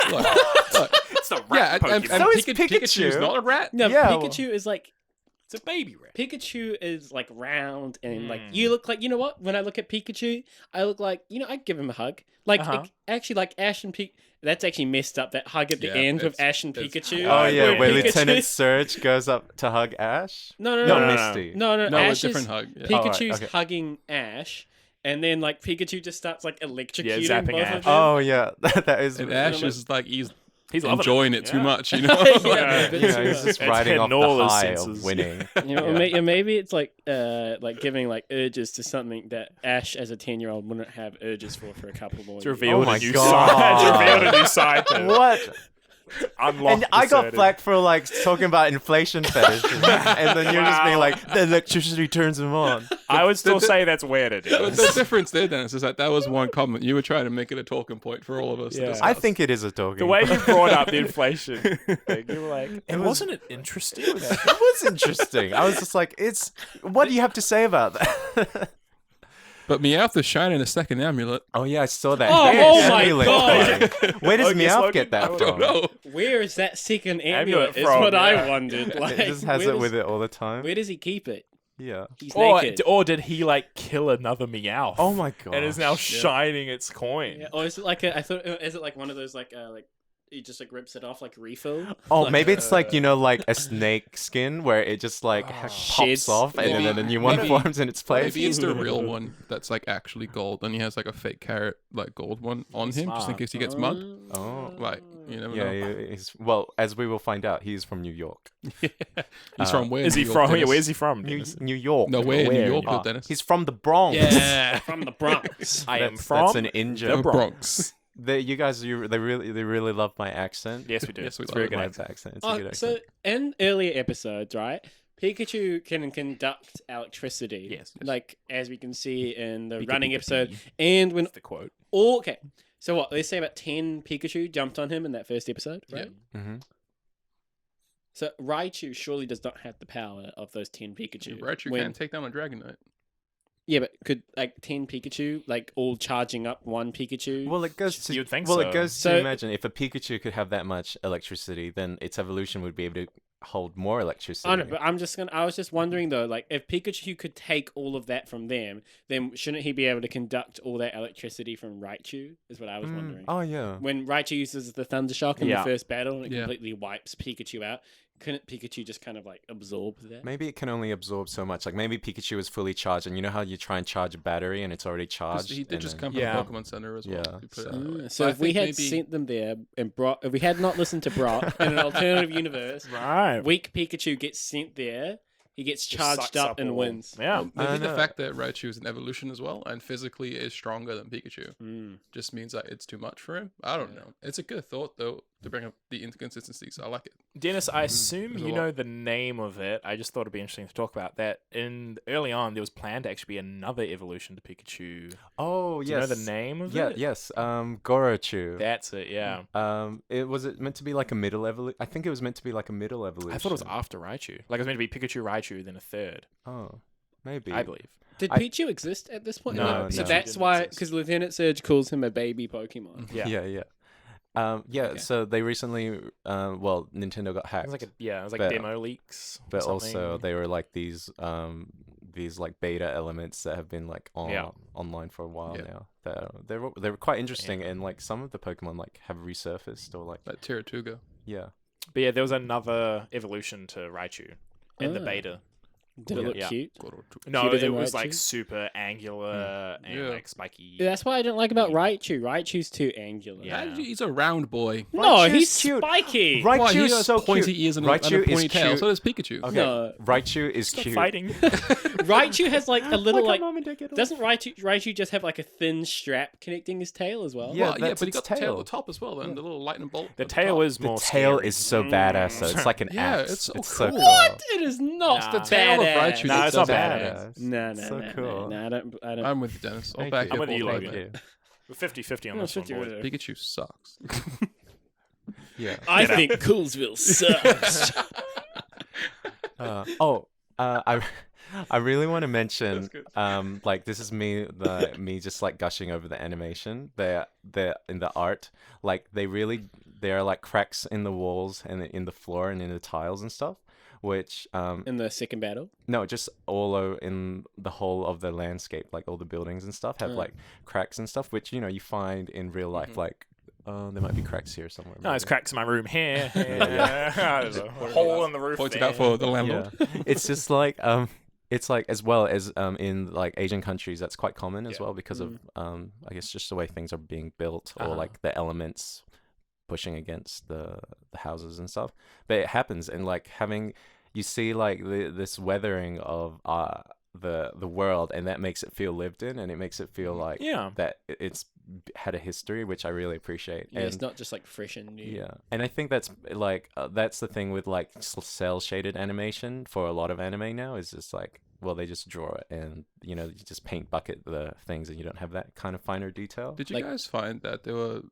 Speaker 2: It's a
Speaker 4: Yeah,
Speaker 2: rat
Speaker 4: and
Speaker 2: Pokemon.
Speaker 3: So is
Speaker 4: Pikachu's
Speaker 3: Pikachu.
Speaker 4: not a rat.
Speaker 5: No,
Speaker 3: Yeah,
Speaker 5: Pikachu is like
Speaker 2: It's a baby rat.
Speaker 5: Pikachu is like round and like
Speaker 2: Mm.
Speaker 5: you look like, you know what? When I look at Pikachu, I look like, I'd give him a hug. Like
Speaker 2: Uh-huh.
Speaker 5: actually like Ash and Pikachu. That's actually messed up. That hug at the
Speaker 4: Yeah,
Speaker 5: end with
Speaker 4: it's-
Speaker 5: Ash and
Speaker 4: it's-
Speaker 5: Pikachu.
Speaker 3: Oh yeah, where
Speaker 5: Pikachu-
Speaker 3: Lieutenant Surge goes up to hug Ash.
Speaker 5: No,
Speaker 3: No,
Speaker 2: no.
Speaker 3: Misty.
Speaker 5: No,
Speaker 4: No, a
Speaker 5: Ash
Speaker 4: different
Speaker 5: is,
Speaker 4: hug. Yeah.
Speaker 3: Oh, right,
Speaker 5: Pikachu's
Speaker 3: okay.
Speaker 5: hugging Ash, and then like Pikachu just starts like electrocuting
Speaker 2: zapping
Speaker 5: both
Speaker 2: Ash.
Speaker 5: of them.
Speaker 3: Oh yeah, that is.
Speaker 4: And Ash is like he's
Speaker 2: loving
Speaker 4: enjoying it too
Speaker 2: Yeah.
Speaker 4: much, you know.
Speaker 5: Yeah,
Speaker 3: you know, he's just
Speaker 2: It's
Speaker 3: riding off
Speaker 2: hitting all
Speaker 3: the
Speaker 2: his
Speaker 3: high
Speaker 2: senses.
Speaker 3: of winning.
Speaker 5: Or maybe it's like giving like urges to something that Ash as a 10-year-old wouldn't have urges for a couple more.
Speaker 2: It's
Speaker 5: years.
Speaker 2: revealed
Speaker 3: Oh my
Speaker 2: a new
Speaker 3: God.
Speaker 2: side. It's revealed a new side to
Speaker 3: What?
Speaker 2: unlock.
Speaker 3: And I got
Speaker 2: certain-
Speaker 3: flack for like talking about inflation fetishes, and then you're just being like, the electricity turns them on.
Speaker 2: I would still say that's weird. It
Speaker 4: But
Speaker 2: is.
Speaker 4: the difference there, Dennis, is that was one comment. You were trying to make it a talking point for all of us. to
Speaker 2: Yeah.
Speaker 4: discuss.
Speaker 3: I think it is a talking.
Speaker 2: The way you brought up the inflation thing, you were like, and
Speaker 3: was-
Speaker 2: wasn't it interesting?
Speaker 3: it was interesting. I was just like, it's. What do you have to say about that?
Speaker 4: But Meowth is shining a second amulet.
Speaker 3: Oh yeah, I saw that.
Speaker 5: Oh,
Speaker 3: Where
Speaker 5: oh
Speaker 3: is
Speaker 5: my
Speaker 3: amulet
Speaker 5: God.
Speaker 3: going? Where does
Speaker 2: I guess
Speaker 3: Meowth
Speaker 2: Logan-
Speaker 3: get that
Speaker 2: I
Speaker 3: from?
Speaker 4: Don't know.
Speaker 5: Where is that second
Speaker 2: Amulet
Speaker 5: amulet? Is
Speaker 2: from,
Speaker 5: what
Speaker 2: yeah.
Speaker 5: I wondered. Like,
Speaker 3: It just has
Speaker 5: where
Speaker 3: it
Speaker 5: does-
Speaker 3: with it all the time.
Speaker 5: Where does he keep it?
Speaker 3: Yeah.
Speaker 5: He's
Speaker 2: Or,
Speaker 5: naked.
Speaker 2: or did he like kill another Meowth?
Speaker 3: Oh my god.
Speaker 2: And is now shining its coin.
Speaker 5: Yeah, or is it like I thought? Is it like one of those like he just like rips it off like refill?
Speaker 3: Oh,
Speaker 5: Like,
Speaker 3: maybe it's like like a snake skin where it just like
Speaker 5: Sheds.
Speaker 3: pops off and then a new one
Speaker 4: maybe-
Speaker 3: forms in its place.
Speaker 4: Maybe it's the real one that's like actually gold, and he has like a fake carrot like gold one on him just in
Speaker 2: Smart.
Speaker 4: case he gets mugged.
Speaker 3: Oh.
Speaker 4: Like you never
Speaker 3: Yeah,
Speaker 4: know.
Speaker 3: he's, well, as we will find out, he is from New York.
Speaker 4: He's from where?
Speaker 2: Is he
Speaker 4: New York,
Speaker 2: from?
Speaker 4: Dennis?
Speaker 2: Where's he from?
Speaker 3: New,
Speaker 2: Dennis?
Speaker 3: New York.
Speaker 4: No, where in New
Speaker 2: Where?
Speaker 4: York,
Speaker 3: Ah,
Speaker 4: Dennis?
Speaker 3: he's from the Bronx.
Speaker 2: Yeah.
Speaker 5: from the Bronx.
Speaker 2: I am
Speaker 3: That's
Speaker 2: from
Speaker 3: an injury.
Speaker 2: the
Speaker 4: The
Speaker 2: Bronx.
Speaker 4: Bronx.
Speaker 3: You guys, they really love my accent.
Speaker 2: Yes, we do.
Speaker 4: Yes, we
Speaker 2: It's
Speaker 4: love
Speaker 2: very
Speaker 4: it.
Speaker 2: good.
Speaker 3: My
Speaker 2: accent.
Speaker 3: accent. It's a good
Speaker 5: So
Speaker 3: accent.
Speaker 5: in earlier episodes, right? Pikachu can conduct electricity.
Speaker 2: Yes.
Speaker 5: Like as we can see in the
Speaker 2: Pika,
Speaker 5: running
Speaker 2: Pika,
Speaker 5: episode,
Speaker 2: Pika.
Speaker 5: and when
Speaker 2: That's the quote.
Speaker 5: all okay. So what? Let's say about 10 Pikachu jumped on him in that first episode, right?
Speaker 3: Mhm.
Speaker 5: So Raichu surely does not have the power of those 10 Pikachu.
Speaker 4: Raichu
Speaker 5: When-
Speaker 4: can't take down a Dragonite.
Speaker 5: Yeah, but could like 10 Pikachu like all charging up one Pikachu?
Speaker 3: Well, it goes to.
Speaker 2: You'd think
Speaker 3: well,
Speaker 2: so.
Speaker 3: it goes
Speaker 5: So-
Speaker 3: to imagine if a Pikachu could have that much electricity, then its evolution would be able to hold more electricity.
Speaker 5: I know, but I was just wondering though, like if Pikachu could take all of that from them, then shouldn't he be able to conduct all that electricity from Raichu? Is what I was wondering.
Speaker 3: Oh yeah.
Speaker 5: When Raichu uses the Thunder Shock in
Speaker 2: Yeah.
Speaker 5: the first battle and it
Speaker 4: Yeah.
Speaker 5: completely wipes Pikachu out, couldn't Pikachu just kind of like absorb that?
Speaker 3: Maybe it can only absorb so much. Like maybe Pikachu is fully charged, and you know how you try and charge a battery and it's already
Speaker 4: 'Cause
Speaker 3: charged.
Speaker 4: He did
Speaker 3: and
Speaker 4: just
Speaker 3: then-
Speaker 4: come from
Speaker 2: Yeah.
Speaker 4: the Pokemon Center as well.
Speaker 3: Yeah,
Speaker 4: We put it
Speaker 3: so-
Speaker 4: that way.
Speaker 5: So
Speaker 4: But I
Speaker 5: if we
Speaker 4: think
Speaker 5: had
Speaker 4: maybe-
Speaker 5: sent them there and Brock, if we had not listened to Brock in an alternative universe,
Speaker 2: Right.
Speaker 5: weak Pikachu gets sent there, he gets
Speaker 2: Just
Speaker 5: charged
Speaker 2: sucks
Speaker 5: up and
Speaker 2: all-
Speaker 5: wins.
Speaker 2: Yeah.
Speaker 4: Maybe the
Speaker 3: know.
Speaker 4: fact that Raichu is an evolution as well and physically is stronger than Pikachu
Speaker 5: Mm.
Speaker 4: just means that it's too much for him. I don't know. It's a good thought though to bring up the inconsistencies. I like it.
Speaker 2: Dennis, I assume
Speaker 4: There's a
Speaker 2: you
Speaker 4: lot.
Speaker 2: know the name of it. I just thought it'd be interesting to talk about that. Early on, there was planned to actually be another evolution to Pikachu.
Speaker 3: Oh
Speaker 2: Do you know
Speaker 3: yes.
Speaker 2: the name of
Speaker 3: Yeah.
Speaker 2: it?
Speaker 3: Yes. Gorochu.
Speaker 2: That's it. Yeah.
Speaker 3: It meant to be like a middle evolution. I think it was meant to be like a middle evolution.
Speaker 2: I thought it was after Raichu. Like it was meant to be Pikachu, Raichu, then a third.
Speaker 3: Oh, maybe.
Speaker 2: I believe.
Speaker 5: Did
Speaker 3: I-
Speaker 5: Pichu exist at this point?
Speaker 3: No,
Speaker 5: So
Speaker 3: no.
Speaker 5: that's
Speaker 2: Didn't
Speaker 5: why,
Speaker 2: exist.
Speaker 5: because Lieutenant Surge calls him a baby Pokemon.
Speaker 2: Yeah.
Speaker 3: Yeah. Yeah.
Speaker 5: Okay.
Speaker 3: So they recently, well, Nintendo got
Speaker 2: It
Speaker 3: hacked,
Speaker 2: was like it was like
Speaker 3: But-
Speaker 2: demo leaks. or
Speaker 3: but also
Speaker 2: something.
Speaker 3: they were like these like beta elements that have been like
Speaker 2: Yeah.
Speaker 3: online for a while
Speaker 4: Yeah.
Speaker 3: now. They were quite interesting, and like some of the Pokemon like have resurfaced or like
Speaker 4: Like Tiratuga.
Speaker 3: yeah.
Speaker 2: But yeah, there was another evolution to Raichu in the
Speaker 5: Ah.
Speaker 2: beta.
Speaker 5: Did it look
Speaker 2: Yeah.
Speaker 5: cute?
Speaker 2: No,
Speaker 5: Cuter
Speaker 2: it
Speaker 5: than
Speaker 2: was
Speaker 5: Raichu?
Speaker 2: like super angular and
Speaker 4: Yeah.
Speaker 2: like spiky.
Speaker 5: Yeah, that's what I don't like about Raichu. Raichu's too angular.
Speaker 2: Yeah.
Speaker 4: He's a round boy.
Speaker 5: No,
Speaker 3: Raichu's
Speaker 5: he's
Speaker 3: cute.
Speaker 5: spiky.
Speaker 3: Raichu
Speaker 4: Why, he
Speaker 3: is
Speaker 4: has
Speaker 3: so
Speaker 4: pointy
Speaker 3: cute.
Speaker 4: ears and a
Speaker 3: Raichu is
Speaker 4: ponytail.
Speaker 3: cute.
Speaker 4: So does Pikachu.
Speaker 3: Okay,
Speaker 5: No.
Speaker 3: Raichu is
Speaker 2: Stop
Speaker 3: cute.
Speaker 2: fighting.
Speaker 5: Raichu has like a little like.
Speaker 3: Mom and Dad get off.
Speaker 5: Doesn't Raichu just have like a thin strap connecting his tail as well?
Speaker 3: Yeah,
Speaker 4: Well, yeah,
Speaker 3: that's
Speaker 4: but he
Speaker 3: its
Speaker 4: got the tail
Speaker 3: tail.
Speaker 4: at the top as well, and the little lightning bolt.
Speaker 2: The
Speaker 4: at
Speaker 2: tail
Speaker 4: top.
Speaker 2: is
Speaker 3: The
Speaker 2: more
Speaker 3: tail
Speaker 2: scary.
Speaker 3: is so badass. So it's like an
Speaker 2: Yeah,
Speaker 3: axe.
Speaker 4: it's so cool.
Speaker 5: What? It is not
Speaker 2: Nah.
Speaker 5: the
Speaker 2: The
Speaker 4: tail of
Speaker 5: badass.
Speaker 4: Raichu
Speaker 2: No,
Speaker 4: looks
Speaker 2: it's
Speaker 4: so
Speaker 2: not
Speaker 4: badass.
Speaker 5: No,
Speaker 3: So cool.
Speaker 5: I don't.
Speaker 4: I'm with you, Dennis. I'll
Speaker 3: Thank
Speaker 4: back
Speaker 3: you.
Speaker 4: you
Speaker 2: I'm
Speaker 4: up
Speaker 2: with you,
Speaker 4: all
Speaker 2: Logan.
Speaker 4: day.
Speaker 2: We're 50-50 on
Speaker 5: No,
Speaker 2: this one,
Speaker 5: 50
Speaker 2: boys.
Speaker 5: with
Speaker 4: Pikachu sucks.
Speaker 3: Yeah.
Speaker 5: I
Speaker 2: Get out.
Speaker 5: think Coolsville sucks.
Speaker 3: I really want to mention,
Speaker 4: That's good.
Speaker 3: like this is me just like gushing over the animation. They're in the art, like there are like cracks in the walls and in the floor and in the tiles and stuff, which
Speaker 5: In the second battle,
Speaker 3: no, just all over in the whole of the landscape, like all the buildings and stuff have like cracks and stuff, which you find in real life, like. There might be cracks here somewhere.
Speaker 2: No, there's
Speaker 3: maybe.
Speaker 2: cracks in my room here. There's a hole in the roof.
Speaker 4: Pointed
Speaker 2: there.
Speaker 4: out for the landlord.
Speaker 3: Yeah. It's just like it's like as well as in like Asian countries that's quite common as
Speaker 2: Yeah.
Speaker 3: well because of I guess just the way things are being built or
Speaker 2: Uh-huh.
Speaker 3: like the elements pushing against the houses and stuff. But it happens, and like you see like this weathering of the world, and that makes it feel lived in, and it makes it feel like
Speaker 2: Yeah.
Speaker 3: that it's had a history, which I really appreciate.
Speaker 5: yeah,
Speaker 3: and
Speaker 5: it's not just like fresh and new.
Speaker 3: yeah, and I think that's like that's the thing with like cell shaded animation for a lot of anime now is just like, well, they just draw it and you just paint bucket the things and you don't have that kind of finer detail.
Speaker 4: Did you
Speaker 5: Like-
Speaker 4: guys find that they were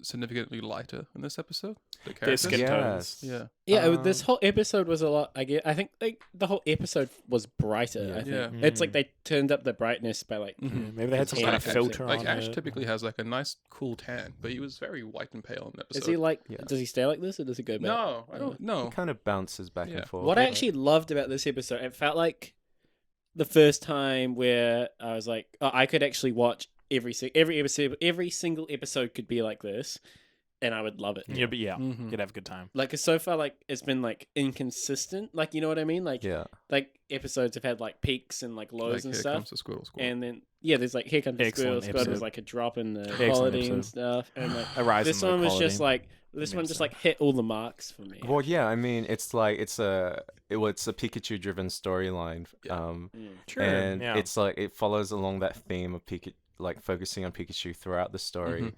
Speaker 4: significantly lighter in this episode? The
Speaker 2: Their
Speaker 4: characters?
Speaker 2: skin tones.
Speaker 4: Yeah.
Speaker 5: Yeah, this
Speaker 3: Um,
Speaker 5: whole episode was a lot. I think like the whole episode was brighter.
Speaker 3: Yeah.
Speaker 5: I think
Speaker 4: Yeah.
Speaker 5: it's like they turned up the brightness by like.
Speaker 4: Mhm.
Speaker 2: Yeah, maybe they had some
Speaker 5: Yeah,
Speaker 2: kind of
Speaker 5: okay.
Speaker 2: filter
Speaker 4: Like
Speaker 2: on
Speaker 4: Ash
Speaker 2: it.
Speaker 4: typically has like a nice cool tan, but he was very white and pale in the episode.
Speaker 5: Is he like?
Speaker 3: Yeah.
Speaker 5: Does he stay like this or does he go back?
Speaker 4: No, I don't know.
Speaker 3: It kind of bounces back
Speaker 4: Yeah.
Speaker 3: and forth.
Speaker 5: What I
Speaker 3: but-
Speaker 5: actually loved about this episode, it felt like the first time where I was like, oh, I could actually watch every single episode could be like this, and I would love it.
Speaker 2: Yeah, but yeah,
Speaker 4: Mhm.
Speaker 2: you'd have a good time.
Speaker 5: Like 'cause so far, like it's been like inconsistent. Like you know what I mean? Like
Speaker 3: yeah,
Speaker 5: like episodes have had like peaks and like lows
Speaker 4: Like,
Speaker 5: and
Speaker 4: here
Speaker 5: stuff.
Speaker 4: comes the squirrel squirrel.
Speaker 5: And then yeah, there's like here comes the squirrel.
Speaker 2: Excellent
Speaker 5: Squirrel was
Speaker 2: episode.
Speaker 5: like a drop in the
Speaker 2: Excellent
Speaker 5: quality and
Speaker 2: episode.
Speaker 5: stuff. And like
Speaker 2: A rise
Speaker 5: this
Speaker 2: in the
Speaker 5: one was just
Speaker 2: quality.
Speaker 5: like this
Speaker 2: Maybe
Speaker 5: one just
Speaker 2: so.
Speaker 5: like hit all the marks for me.
Speaker 3: well, yeah. I mean, it's like it's a Pikachu driven storyline.
Speaker 4: Yeah.
Speaker 5: Mm.
Speaker 2: True.
Speaker 3: And
Speaker 2: yeah.
Speaker 3: it's like it follows along that theme of like focusing on Pikachu throughout the story,
Speaker 4: Mhm.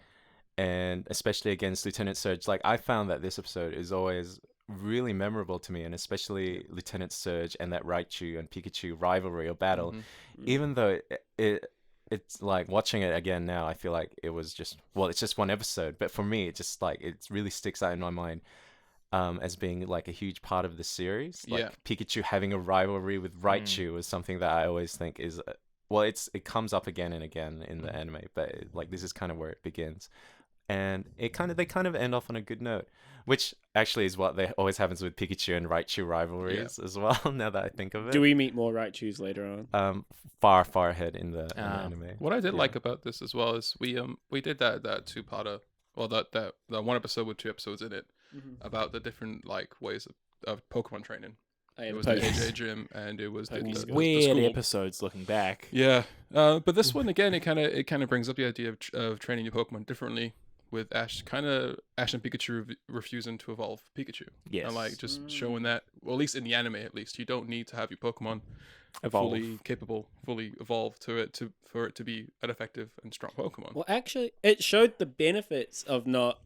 Speaker 3: and especially against Lieutenant Surge. Like I found that this episode is always really memorable to me, and especially Lieutenant Surge and that Raichu and Pikachu rivalry or battle.
Speaker 4: Mhm.
Speaker 3: Even though it's like watching it again now, I feel like it was just it's just one episode, but for me, it just like it really sticks out in my mind. As being like a huge part of the series, like
Speaker 4: Yeah.
Speaker 3: Pikachu having a rivalry with Raichu is something that I always think is it comes up again and again in the anime, but like this is kind of where it begins, and they kind of end off on a good note, which actually is what always happens with Pikachu and Raichu rivalries as well. Now that I think of it,
Speaker 5: Do we meet more Raichus later on?
Speaker 3: far ahead in the
Speaker 2: Ah.
Speaker 3: anime.
Speaker 4: What I did
Speaker 3: Yeah.
Speaker 4: like about this as well is we did that two-parter, well that one episode with 2 episodes in it about the different like ways of Pokemon training.
Speaker 5: I
Speaker 4: It
Speaker 5: have
Speaker 4: was
Speaker 5: a
Speaker 4: the
Speaker 5: post-
Speaker 4: AJ gym and it was the
Speaker 5: Pokemon skills.
Speaker 2: Weird
Speaker 4: school.
Speaker 2: episodes looking back.
Speaker 4: Yeah, but this one again, it kind of brings up the idea of training your Pokemon differently, with Ash and Pikachu refusing to evolve Pikachu,
Speaker 2: Yes.
Speaker 4: and like just showing that or at least in the anime, at least, you don't need to have your Pokemon
Speaker 2: Evolve.
Speaker 4: fully capable, fully evolved for it to be an effective and strong Pokemon.
Speaker 5: Well, actually, it showed the benefits of not,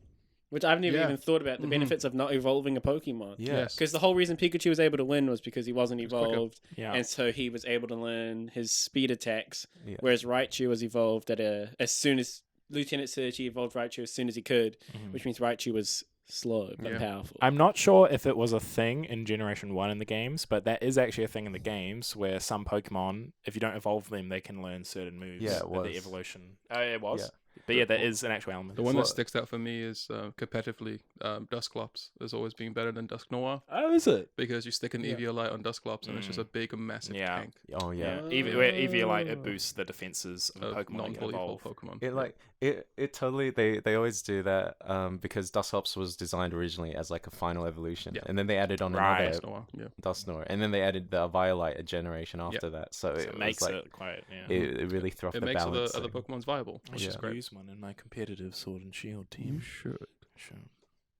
Speaker 5: which I've never
Speaker 4: Yeah.
Speaker 5: even thought about, the
Speaker 4: Mhm.
Speaker 5: benefits of not evolving a Pokemon.
Speaker 3: Yeah.
Speaker 5: Because the whole reason Pikachu was able to win was because he wasn't
Speaker 4: was quicker.
Speaker 5: evolved,
Speaker 2: Yeah.
Speaker 5: and so he was able to learn his speed attacks.
Speaker 3: Yeah.
Speaker 5: Whereas Raichu was evolved as soon as Lieutenant Surge evolved Raichu as soon as he could,
Speaker 2: Mhm.
Speaker 5: which means Raichu was slow but
Speaker 4: Yeah.
Speaker 5: powerful.
Speaker 2: I'm not sure if it was a thing in Generation 1 in the games, but that is actually a thing in the games where some Pokemon, if you don't evolve them, they can learn certain moves.
Speaker 3: Yeah, it
Speaker 2: with the
Speaker 3: was.
Speaker 2: evolution. Oh, it was?
Speaker 3: Yeah.
Speaker 2: But yeah, that is an actual element.
Speaker 4: The one that
Speaker 3: What-
Speaker 4: sticks out for me is competitively, Dusclops has always been better than Dusknoir
Speaker 2: Oh, is it?
Speaker 4: because you stick an
Speaker 5: Yeah.
Speaker 4: Eviolite on Dusclops and it's just a big, massive
Speaker 2: Yeah.
Speaker 4: tank
Speaker 3: Oh yeah.
Speaker 2: Where Eviolite, it boosts the defenses of
Speaker 4: of
Speaker 2: Pokemon that can
Speaker 4: non-polyful
Speaker 2: evolve.
Speaker 4: Pokemon.
Speaker 3: It like it totally they always do that because Dusclops was designed originally as like a final evolution,
Speaker 4: Yeah.
Speaker 3: and then they added on
Speaker 2: Right.
Speaker 3: another
Speaker 4: Dusknoir, yeah.
Speaker 3: Dusknoir, and then they added the Violite a generation after that. So,
Speaker 2: So
Speaker 3: it
Speaker 2: it makes
Speaker 3: was like
Speaker 2: it quite, yeah.
Speaker 3: it really threw off
Speaker 4: It
Speaker 3: the
Speaker 4: makes
Speaker 3: balance.
Speaker 4: other Pokemon's viable,
Speaker 2: I
Speaker 4: which
Speaker 2: should
Speaker 4: is great.
Speaker 2: use one in my competitive Sword and Shield team.
Speaker 4: You should.
Speaker 2: Sure.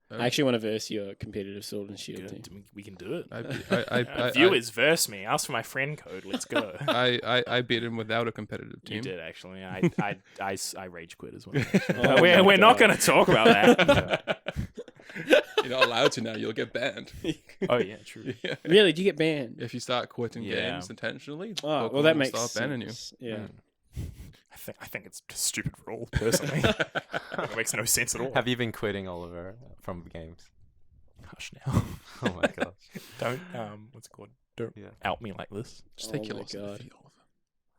Speaker 5: I actually want to verse your competitive Sword and Shield team.
Speaker 2: Good. We can do it.
Speaker 4: I
Speaker 2: Viewers, verse me. Ask for my friend code. Let's go.
Speaker 4: I beat him without a competitive team.
Speaker 2: You did actually. I rage quit as well.
Speaker 5: Oh
Speaker 2: we're
Speaker 5: my
Speaker 2: not
Speaker 5: God.
Speaker 2: going to talk about that.
Speaker 4: You're not allowed to now. You'll get banned.
Speaker 2: Oh yeah, true.
Speaker 4: Yeah.
Speaker 5: Really? Did you get banned?
Speaker 4: If you start quitting
Speaker 2: Yeah.
Speaker 4: games intentionally,
Speaker 5: Oh,
Speaker 4: Pokemon
Speaker 5: well, that
Speaker 4: will
Speaker 5: makes
Speaker 4: start banning you.
Speaker 5: sense. Yeah.
Speaker 2: I think it's a stupid rule personally. It makes no sense at all.
Speaker 3: Have you been quitting Oliver from games?
Speaker 2: Hush now.
Speaker 3: Oh my gosh.
Speaker 2: Don't what's it called? Don't
Speaker 3: Yeah.
Speaker 2: out me like this.
Speaker 4: Just take
Speaker 5: Oh
Speaker 4: your
Speaker 5: my
Speaker 4: loss in
Speaker 5: God.
Speaker 4: defeat, Oliver.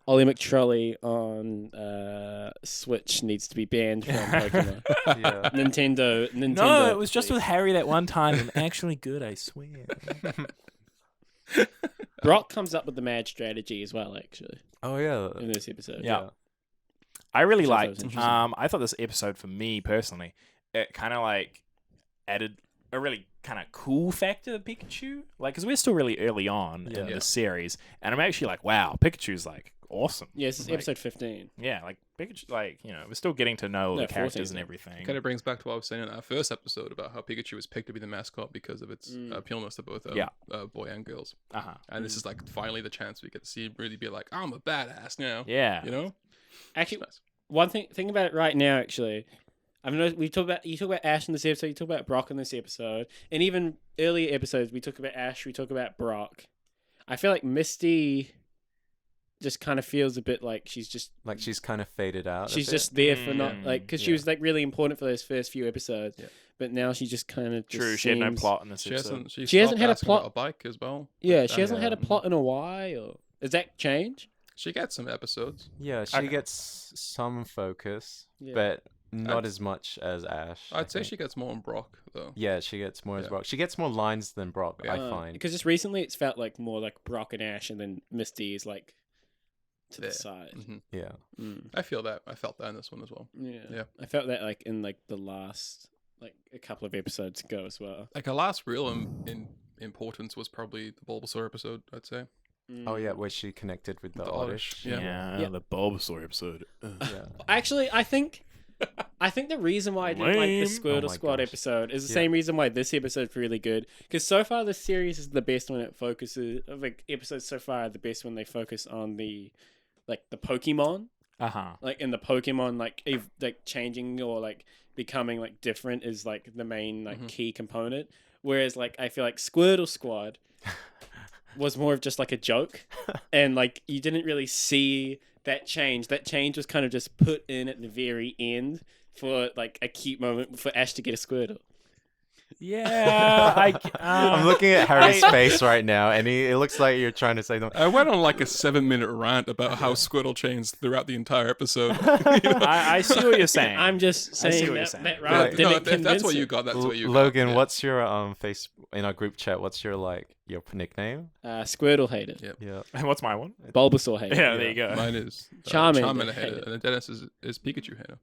Speaker 5: Ollie McTrolly on Switch needs to be banned from Pokemon.
Speaker 3: Yeah.
Speaker 5: Nintendo.
Speaker 2: No, it was just
Speaker 5: please.
Speaker 2: with Harry that one time. I'm actually good, I swear.
Speaker 5: Brock comes up with the mad strategy as well, actually,
Speaker 3: Oh yeah.
Speaker 5: in this episode.
Speaker 2: Yeah. I really
Speaker 5: Which I thought was
Speaker 2: liked.
Speaker 5: interesting.
Speaker 2: I thought this episode for me personally, it kind of like added a really kind of cool factor to Pikachu. Like, because we're still really early on in
Speaker 3: Yeah.
Speaker 2: the series, and I'm actually like, wow, Pikachu's like awesome.
Speaker 5: Yeah, this is
Speaker 2: Like,
Speaker 5: episode 15.
Speaker 2: Yeah, like Pikachu, like we're still getting to know
Speaker 5: No,
Speaker 2: the characters
Speaker 5: 14.
Speaker 2: and everything.
Speaker 4: Kind of brings back to what I was saying in our first episode about how Pikachu was picked to be the mascot because of its appealness to both
Speaker 2: Yeah.
Speaker 4: boy and girls.
Speaker 2: Uh-huh.
Speaker 4: And this is like finally the chance we get to see him really be like, I'm a badass now.
Speaker 2: Yeah.
Speaker 4: You know?
Speaker 5: Actually,
Speaker 4: Nice.
Speaker 5: one thing about it right now, actually, I've noticed you talk about Ash in this episode, you talk about Brock in this episode, and even earlier episodes we talk about Ash, we talk about Brock. I feel like Misty just kind of feels a bit like she's just
Speaker 3: Like she's kind of faded out. a
Speaker 5: she's
Speaker 3: bit.
Speaker 5: just there for not like because she
Speaker 3: Yeah.
Speaker 5: was like really important for those first few episodes,
Speaker 4: Yeah.
Speaker 5: but now she just kind of
Speaker 2: True. She had no plot in this
Speaker 4: She
Speaker 2: episode.
Speaker 4: hasn't.
Speaker 5: She hasn't
Speaker 4: stopped
Speaker 5: had a
Speaker 4: asking
Speaker 5: plot-
Speaker 4: about a bike as well.
Speaker 5: Yeah,
Speaker 4: But,
Speaker 5: she hasn't had a
Speaker 3: yeah.
Speaker 5: plot in a while. Does that change?
Speaker 4: She gets some episodes.
Speaker 3: Yeah, she
Speaker 2: Okay.
Speaker 3: gets some focus,
Speaker 5: Yeah.
Speaker 3: but not
Speaker 4: I'd-
Speaker 3: as much as Ash. I
Speaker 4: I'd say
Speaker 3: think.
Speaker 4: she gets more on Brock though.
Speaker 3: Yeah, she gets more as
Speaker 4: Yeah.
Speaker 3: Brock. She gets more lines than Brock, I
Speaker 4: Yeah.
Speaker 3: find.
Speaker 5: Because just recently it's felt like more like Brock and Ash, and then Misty is like to the
Speaker 4: There.
Speaker 5: side.
Speaker 4: hmm
Speaker 3: Yeah.
Speaker 5: Mm.
Speaker 4: I feel that. I felt that in this one as well.
Speaker 5: Yeah.
Speaker 4: Yeah.
Speaker 5: I felt that like in like the last like a couple of episodes ago as well.
Speaker 4: Like her last real in importance was probably the Bulbasaur episode. I'd say.
Speaker 3: Oh yeah,
Speaker 5: Mm.
Speaker 3: where she connected with the
Speaker 4: The
Speaker 3: Oddish.
Speaker 4: Oddish, yeah.
Speaker 5: Yeah.
Speaker 2: The Bulbasaur episode.
Speaker 3: Yeah.
Speaker 5: Actually, I think the reason why I didn't like the
Speaker 2: Lame.
Speaker 5: Squirtle
Speaker 3: Oh my
Speaker 5: Squad
Speaker 3: gosh.
Speaker 5: episode is the
Speaker 3: Yeah.
Speaker 5: same reason why this episode's really good. Because so far this series is the best when it focuses. Like episodes so far are the best when they focus on the Pokemon,
Speaker 2: Uh-huh.
Speaker 5: like in the Pokemon like changing or like becoming like different is like the main like
Speaker 4: Mhm.
Speaker 5: key component. Whereas like I feel like Squirtle Squad was more of just like a joke, and like you didn't really see that change. That change was kind of just put in at the very end for like a cute moment for Ash to get a Squirtle.
Speaker 2: Yeah.
Speaker 3: I'm looking at Harry's
Speaker 2: I-
Speaker 3: face right now, and it looks like you're trying to say something.
Speaker 4: I went on like a 7-minute rant about how Squirtle changed throughout the entire episode.
Speaker 2: I see what you're saying.
Speaker 5: I'm just
Speaker 2: I see
Speaker 5: saying
Speaker 2: what you're
Speaker 5: that,
Speaker 2: saying.
Speaker 5: that
Speaker 3: Yeah,
Speaker 5: route
Speaker 3: no,
Speaker 5: didn't
Speaker 4: if that's
Speaker 5: convince
Speaker 4: what you
Speaker 5: it.
Speaker 4: got. That's what you got.
Speaker 3: Logan,
Speaker 4: yeah.
Speaker 3: what's your face in our group chat? What's your your nickname?
Speaker 5: Squirtle hater,
Speaker 4: Yeah.
Speaker 3: Yeah.
Speaker 2: And what's my one?
Speaker 5: Bulbasaur hater.
Speaker 2: Yeah, there you go.
Speaker 4: Mine is
Speaker 5: Charmander
Speaker 4: Charmander
Speaker 5: hater.
Speaker 4: hater, and then Dennis is Pikachu hater.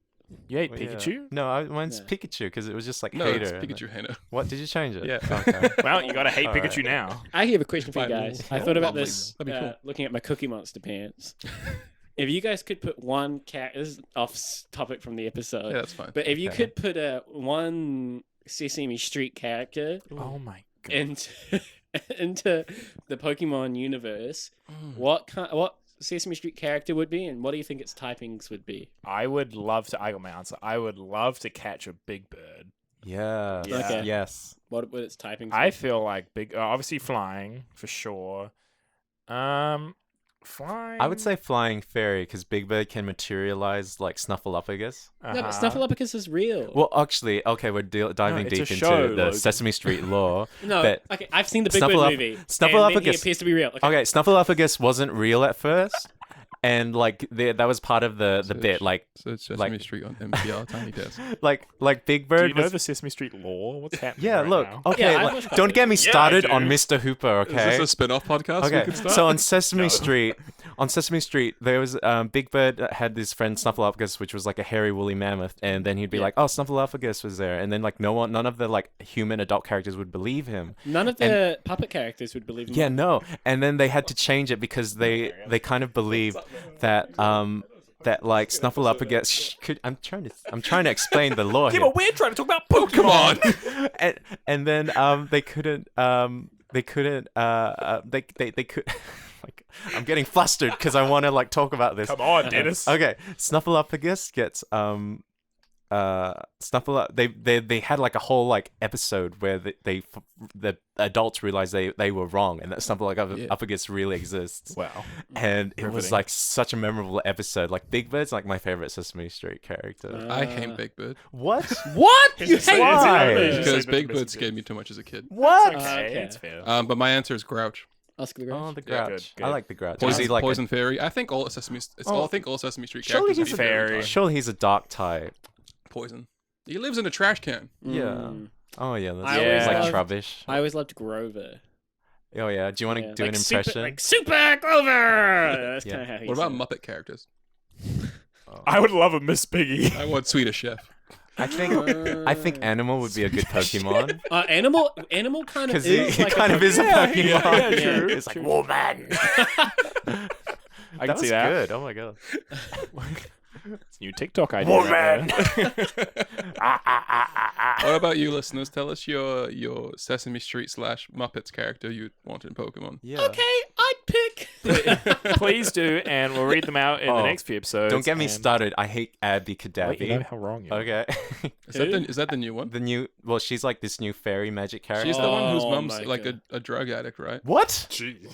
Speaker 2: You hate
Speaker 3: Well, yeah.
Speaker 2: Pikachu?
Speaker 3: No, mine's
Speaker 5: Yeah.
Speaker 3: Pikachu because it was just like
Speaker 4: No,
Speaker 3: hater.
Speaker 4: it's Pikachu hater.
Speaker 3: What did you change it?
Speaker 4: Yeah.
Speaker 3: Okay.
Speaker 2: Well, you gotta hate
Speaker 3: All
Speaker 2: Pikachu
Speaker 3: right.
Speaker 2: now.
Speaker 5: I have a question for you
Speaker 4: Fine.
Speaker 5: guys. I thought about
Speaker 4: Lovely.
Speaker 5: this
Speaker 4: That'd be cool.
Speaker 5: looking at my Cookie Monster pants. If you guys could put one character, this is off topic from the episode,
Speaker 4: Yeah, that's fine.
Speaker 5: but if you
Speaker 3: Okay.
Speaker 5: could put one Sesame Street character
Speaker 2: Oh my
Speaker 5: into into the Pokemon universe, what Sesame Street character would be, and what do you think its typings would be?
Speaker 2: I would love to. I got my answer. I would love to catch a big bird.
Speaker 3: Yeah.
Speaker 5: Okay.
Speaker 3: Yes.
Speaker 5: What would its typings?
Speaker 2: I
Speaker 5: be?
Speaker 2: feel like obviously flying for sure. Flying.
Speaker 3: I would say flying fairy because Big Bird can materialize like Snuffleupagus.
Speaker 5: No, but
Speaker 2: Uh-huh.
Speaker 5: Snuffleupagus is real.
Speaker 3: Well, actually, okay, we're diving
Speaker 2: it's a
Speaker 3: deep
Speaker 2: show,
Speaker 3: into the
Speaker 2: Logan.
Speaker 3: Sesame Street lore.
Speaker 5: no,
Speaker 3: but
Speaker 5: okay, I've seen the Big Bird movie. and then he
Speaker 3: Snuffleupagus
Speaker 5: appears to be real. Okay.
Speaker 3: Okay, Snuffleupagus wasn't real at first, and like that was part of the bit. Like
Speaker 4: So it's Sesame
Speaker 3: like-
Speaker 4: Street on NPR Tiny Desk.
Speaker 3: like Big
Speaker 2: Do
Speaker 3: Bird
Speaker 2: you know
Speaker 3: was.
Speaker 2: the Sesame Street lore? What's happening?
Speaker 3: Yeah,
Speaker 2: right
Speaker 3: look.
Speaker 2: now?
Speaker 3: Okay,
Speaker 5: Yeah, I
Speaker 3: like,
Speaker 5: watched
Speaker 3: don't get me
Speaker 2: Yeah, I
Speaker 3: started
Speaker 2: do.
Speaker 3: on Mr. Hooper.
Speaker 4: Is
Speaker 3: Okay.
Speaker 4: this a spin-off podcast we
Speaker 3: Okay,
Speaker 4: could start?
Speaker 3: so on Sesame Street, there was Big Bird had this friend Snuffleupagus, which was like a hairy woolly mammoth, and then he'd be like, "Oh, Snuffleupagus was there," and then like none of the like human adult characters would believe him.
Speaker 5: None of the puppet characters would believe him.
Speaker 3: Yeah, no, and then they had to change it because they kind of believed that that like Snuffleupagus I'm trying to explain the lore
Speaker 2: Yeah,
Speaker 3: here.
Speaker 2: but we're trying to talk about Pokemon.
Speaker 3: and then they couldn't they could like I'm getting flustered because I want to like talk about this.
Speaker 2: Come on, Dennis.
Speaker 3: Okay, Snuffleupagus gets they had like a whole like episode where the adults realized they were wrong and that Snuffleupagus really exists.
Speaker 2: Wow.
Speaker 3: And it was
Speaker 2: Riveting.
Speaker 3: like such a memorable episode. Like Big Bird's like my favorite Sesame Street character.
Speaker 4: I hate Big Bird
Speaker 3: What?
Speaker 5: What? You
Speaker 2: Is it-
Speaker 5: hate
Speaker 2: is it-
Speaker 3: Why?
Speaker 2: is it-
Speaker 4: because
Speaker 2: is it-
Speaker 4: Big
Speaker 2: is it-
Speaker 4: Bird scared me too much as a kid.
Speaker 3: What?
Speaker 2: Okay,
Speaker 5: Okay.
Speaker 2: it's fair.
Speaker 4: But my answer is Grouch.
Speaker 5: Oscar the
Speaker 3: Oh,
Speaker 5: Grouch?
Speaker 3: the
Speaker 4: Yeah,
Speaker 3: Grouch.
Speaker 2: good,
Speaker 3: I
Speaker 2: good.
Speaker 3: like the Grouch. Is
Speaker 4: Poison,
Speaker 3: he like a-
Speaker 4: Poison Fairy. I think all Sesame. I think all Sesame Street
Speaker 3: Surely
Speaker 4: characters
Speaker 3: he's
Speaker 4: are
Speaker 2: a
Speaker 4: fairy
Speaker 2: fairy.
Speaker 4: type.
Speaker 3: Surely he's a dark type.
Speaker 4: Poison. He lives in a trash can.
Speaker 3: Yeah.
Speaker 5: Mm.
Speaker 3: Oh yeah, that's
Speaker 5: I
Speaker 2: always
Speaker 3: like
Speaker 5: loved-
Speaker 3: Trubbish.
Speaker 5: I always loved Grover.
Speaker 3: Oh yeah. Do you want to
Speaker 5: Yeah.
Speaker 3: do
Speaker 5: Like
Speaker 3: an
Speaker 5: super,
Speaker 3: impression?
Speaker 5: like Super Grover! That's
Speaker 3: Yeah.
Speaker 5: kind of how he
Speaker 4: What about
Speaker 5: said it.
Speaker 4: Muppet characters?
Speaker 2: I would love a Miss Piggy.
Speaker 4: I want Swedish Chef.
Speaker 3: I think Animal would be a good Pokemon.
Speaker 5: Animal kind of
Speaker 3: Because he
Speaker 5: is like
Speaker 3: kind
Speaker 5: a
Speaker 3: of is a
Speaker 2: Yeah,
Speaker 3: Pokemon.
Speaker 2: yeah, yeah, true,
Speaker 3: It's like
Speaker 2: true.
Speaker 3: woman.
Speaker 2: I
Speaker 3: That
Speaker 2: can see
Speaker 3: was
Speaker 2: that.
Speaker 3: good. Oh my god.
Speaker 2: It's a new TikTok idea. Right there.
Speaker 4: What about you, listeners? Tell us your Sesame Street / Muppets character you want in Pokemon.
Speaker 3: Yeah.
Speaker 5: Okay, I'd pick.
Speaker 2: Please do, and we'll read them out in the
Speaker 3: Oh,
Speaker 2: next few episodes.
Speaker 3: Don't get me
Speaker 2: and-
Speaker 3: started. I hate Abby
Speaker 2: Wait, you
Speaker 3: Kadabi.
Speaker 2: know how wrong you are.
Speaker 3: Okay.
Speaker 4: Is that the new one?
Speaker 3: The new. Well, she's like this new fairy magic character.
Speaker 4: She's the one whose
Speaker 5: Oh
Speaker 4: mum's
Speaker 5: my
Speaker 4: like
Speaker 5: God.
Speaker 4: a drug addict, right?
Speaker 3: What?
Speaker 2: Jeez.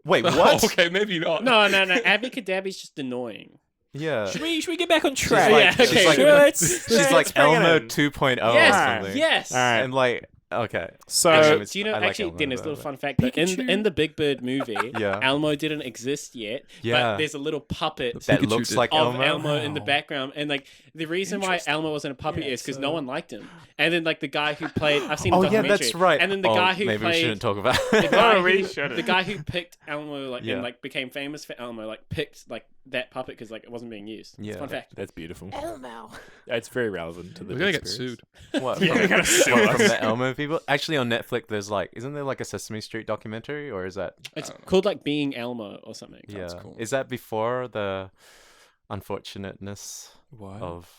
Speaker 3: Wait, what?
Speaker 4: Okay, maybe not.
Speaker 5: No. Abby Kadabi's just annoying.
Speaker 3: Yeah.
Speaker 2: Should we get back on track?
Speaker 3: like-
Speaker 5: yeah,
Speaker 3: she's
Speaker 5: okay.
Speaker 3: like-
Speaker 5: sure.
Speaker 3: She's like
Speaker 2: bring it
Speaker 3: Elmo
Speaker 2: in.
Speaker 3: 2.0
Speaker 5: Yes,
Speaker 3: or something.
Speaker 5: yes.
Speaker 2: All right.
Speaker 3: And like, okay.
Speaker 2: So
Speaker 3: Actually,
Speaker 5: Do you know,
Speaker 3: I like
Speaker 5: actually,
Speaker 3: Elmo,
Speaker 5: Dennis,
Speaker 3: though,
Speaker 5: little
Speaker 3: but-
Speaker 5: fun fact, that
Speaker 2: Pikachu?
Speaker 5: in the Big Bird movie,
Speaker 3: Yeah.
Speaker 5: Elmo didn't exist yet,
Speaker 3: Yeah.
Speaker 5: but there's a little puppet
Speaker 3: That
Speaker 4: Pikachu
Speaker 3: looks
Speaker 4: did.
Speaker 3: like
Speaker 5: of
Speaker 3: Elmo.
Speaker 5: Elmo in the
Speaker 2: Wow.
Speaker 5: background, and like the reason why Elmo wasn't a puppet
Speaker 2: Yeah,
Speaker 5: is because
Speaker 2: so-
Speaker 5: no one liked him, and then like the guy who played, I've seen
Speaker 3: Oh
Speaker 5: the
Speaker 3: yeah,
Speaker 5: documentary,
Speaker 3: that's right.
Speaker 5: and then the
Speaker 3: Oh,
Speaker 5: guy who
Speaker 3: maybe we
Speaker 5: played
Speaker 3: shouldn't talk about.
Speaker 5: the guy,
Speaker 2: No, we
Speaker 5: who,
Speaker 2: shouldn't.
Speaker 5: the guy who picked Elmo, like
Speaker 3: Yeah.
Speaker 5: and like became famous for Elmo, like picked like that puppet because like it wasn't being used. It's a
Speaker 3: Yeah.
Speaker 5: fun fact.
Speaker 2: that's beautiful. It's very relevant to the.
Speaker 4: We're gonna get
Speaker 2: Dexperience.
Speaker 4: sued.
Speaker 3: What?
Speaker 2: Yeah, they're gonna sue
Speaker 3: What,
Speaker 2: us.
Speaker 3: from the Elmo people? Actually, on Netflix, there's like, isn't there like a Sesame Street documentary, or is that?
Speaker 5: It's
Speaker 4: don't know.
Speaker 5: called like Being Elmo or something.
Speaker 3: Yeah.
Speaker 4: cool.
Speaker 3: Is that before the unfortunateness
Speaker 2: What?
Speaker 3: of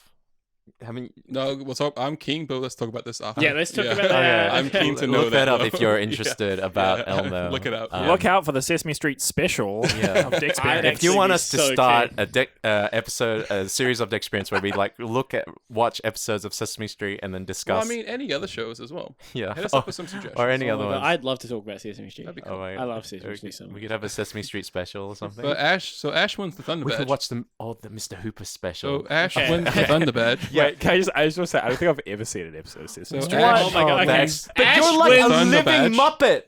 Speaker 3: having?
Speaker 4: No, we'll talk. I'm keen, but let's talk about this after.
Speaker 5: Yeah, let's talk about
Speaker 3: Okay.
Speaker 5: that.
Speaker 4: I'm keen to know
Speaker 3: Look that up
Speaker 4: though.
Speaker 3: if you're
Speaker 4: Yeah.
Speaker 3: interested about
Speaker 4: Yeah.
Speaker 3: Elmo.
Speaker 4: Look it up.
Speaker 2: Look out for the Sesame Street special
Speaker 3: Yeah.
Speaker 2: of Dexperience.
Speaker 5: I'd
Speaker 3: If you
Speaker 5: actually
Speaker 3: want
Speaker 5: be
Speaker 3: us to
Speaker 5: so
Speaker 3: start
Speaker 5: keen.
Speaker 3: a series of Dexperience where we like watch episodes of Sesame Street and then
Speaker 4: Well,
Speaker 3: discuss.
Speaker 4: I mean, any other shows as well.
Speaker 3: yeah,
Speaker 4: Hit us up with some suggestions.
Speaker 3: or any
Speaker 5: Oh
Speaker 3: other
Speaker 5: my God,
Speaker 3: ones.
Speaker 5: I'd love to talk about Sesame Street.
Speaker 4: That'd be
Speaker 3: Oh
Speaker 4: cool.
Speaker 3: my
Speaker 5: I
Speaker 3: God.
Speaker 5: love Sesame
Speaker 3: we
Speaker 5: Street
Speaker 3: could,
Speaker 5: so
Speaker 3: we
Speaker 5: much.
Speaker 3: could have a Sesame Street special or something.
Speaker 4: But Ash wins the Thunder
Speaker 3: we
Speaker 4: Badge.
Speaker 3: could watch the Mr. Hooper special.
Speaker 4: So Ash
Speaker 5: Okay.
Speaker 4: wins the Thunder Badge.
Speaker 2: Wait, can I just want to say, I don't think I've ever seen an episode of Sesame
Speaker 4: So
Speaker 2: Street.
Speaker 4: Ash-
Speaker 5: Oh my God, okay.
Speaker 3: that's- But
Speaker 5: Ash
Speaker 3: you're like
Speaker 5: wins
Speaker 3: a
Speaker 4: Thunder
Speaker 3: living
Speaker 4: Badge.
Speaker 3: Muppet.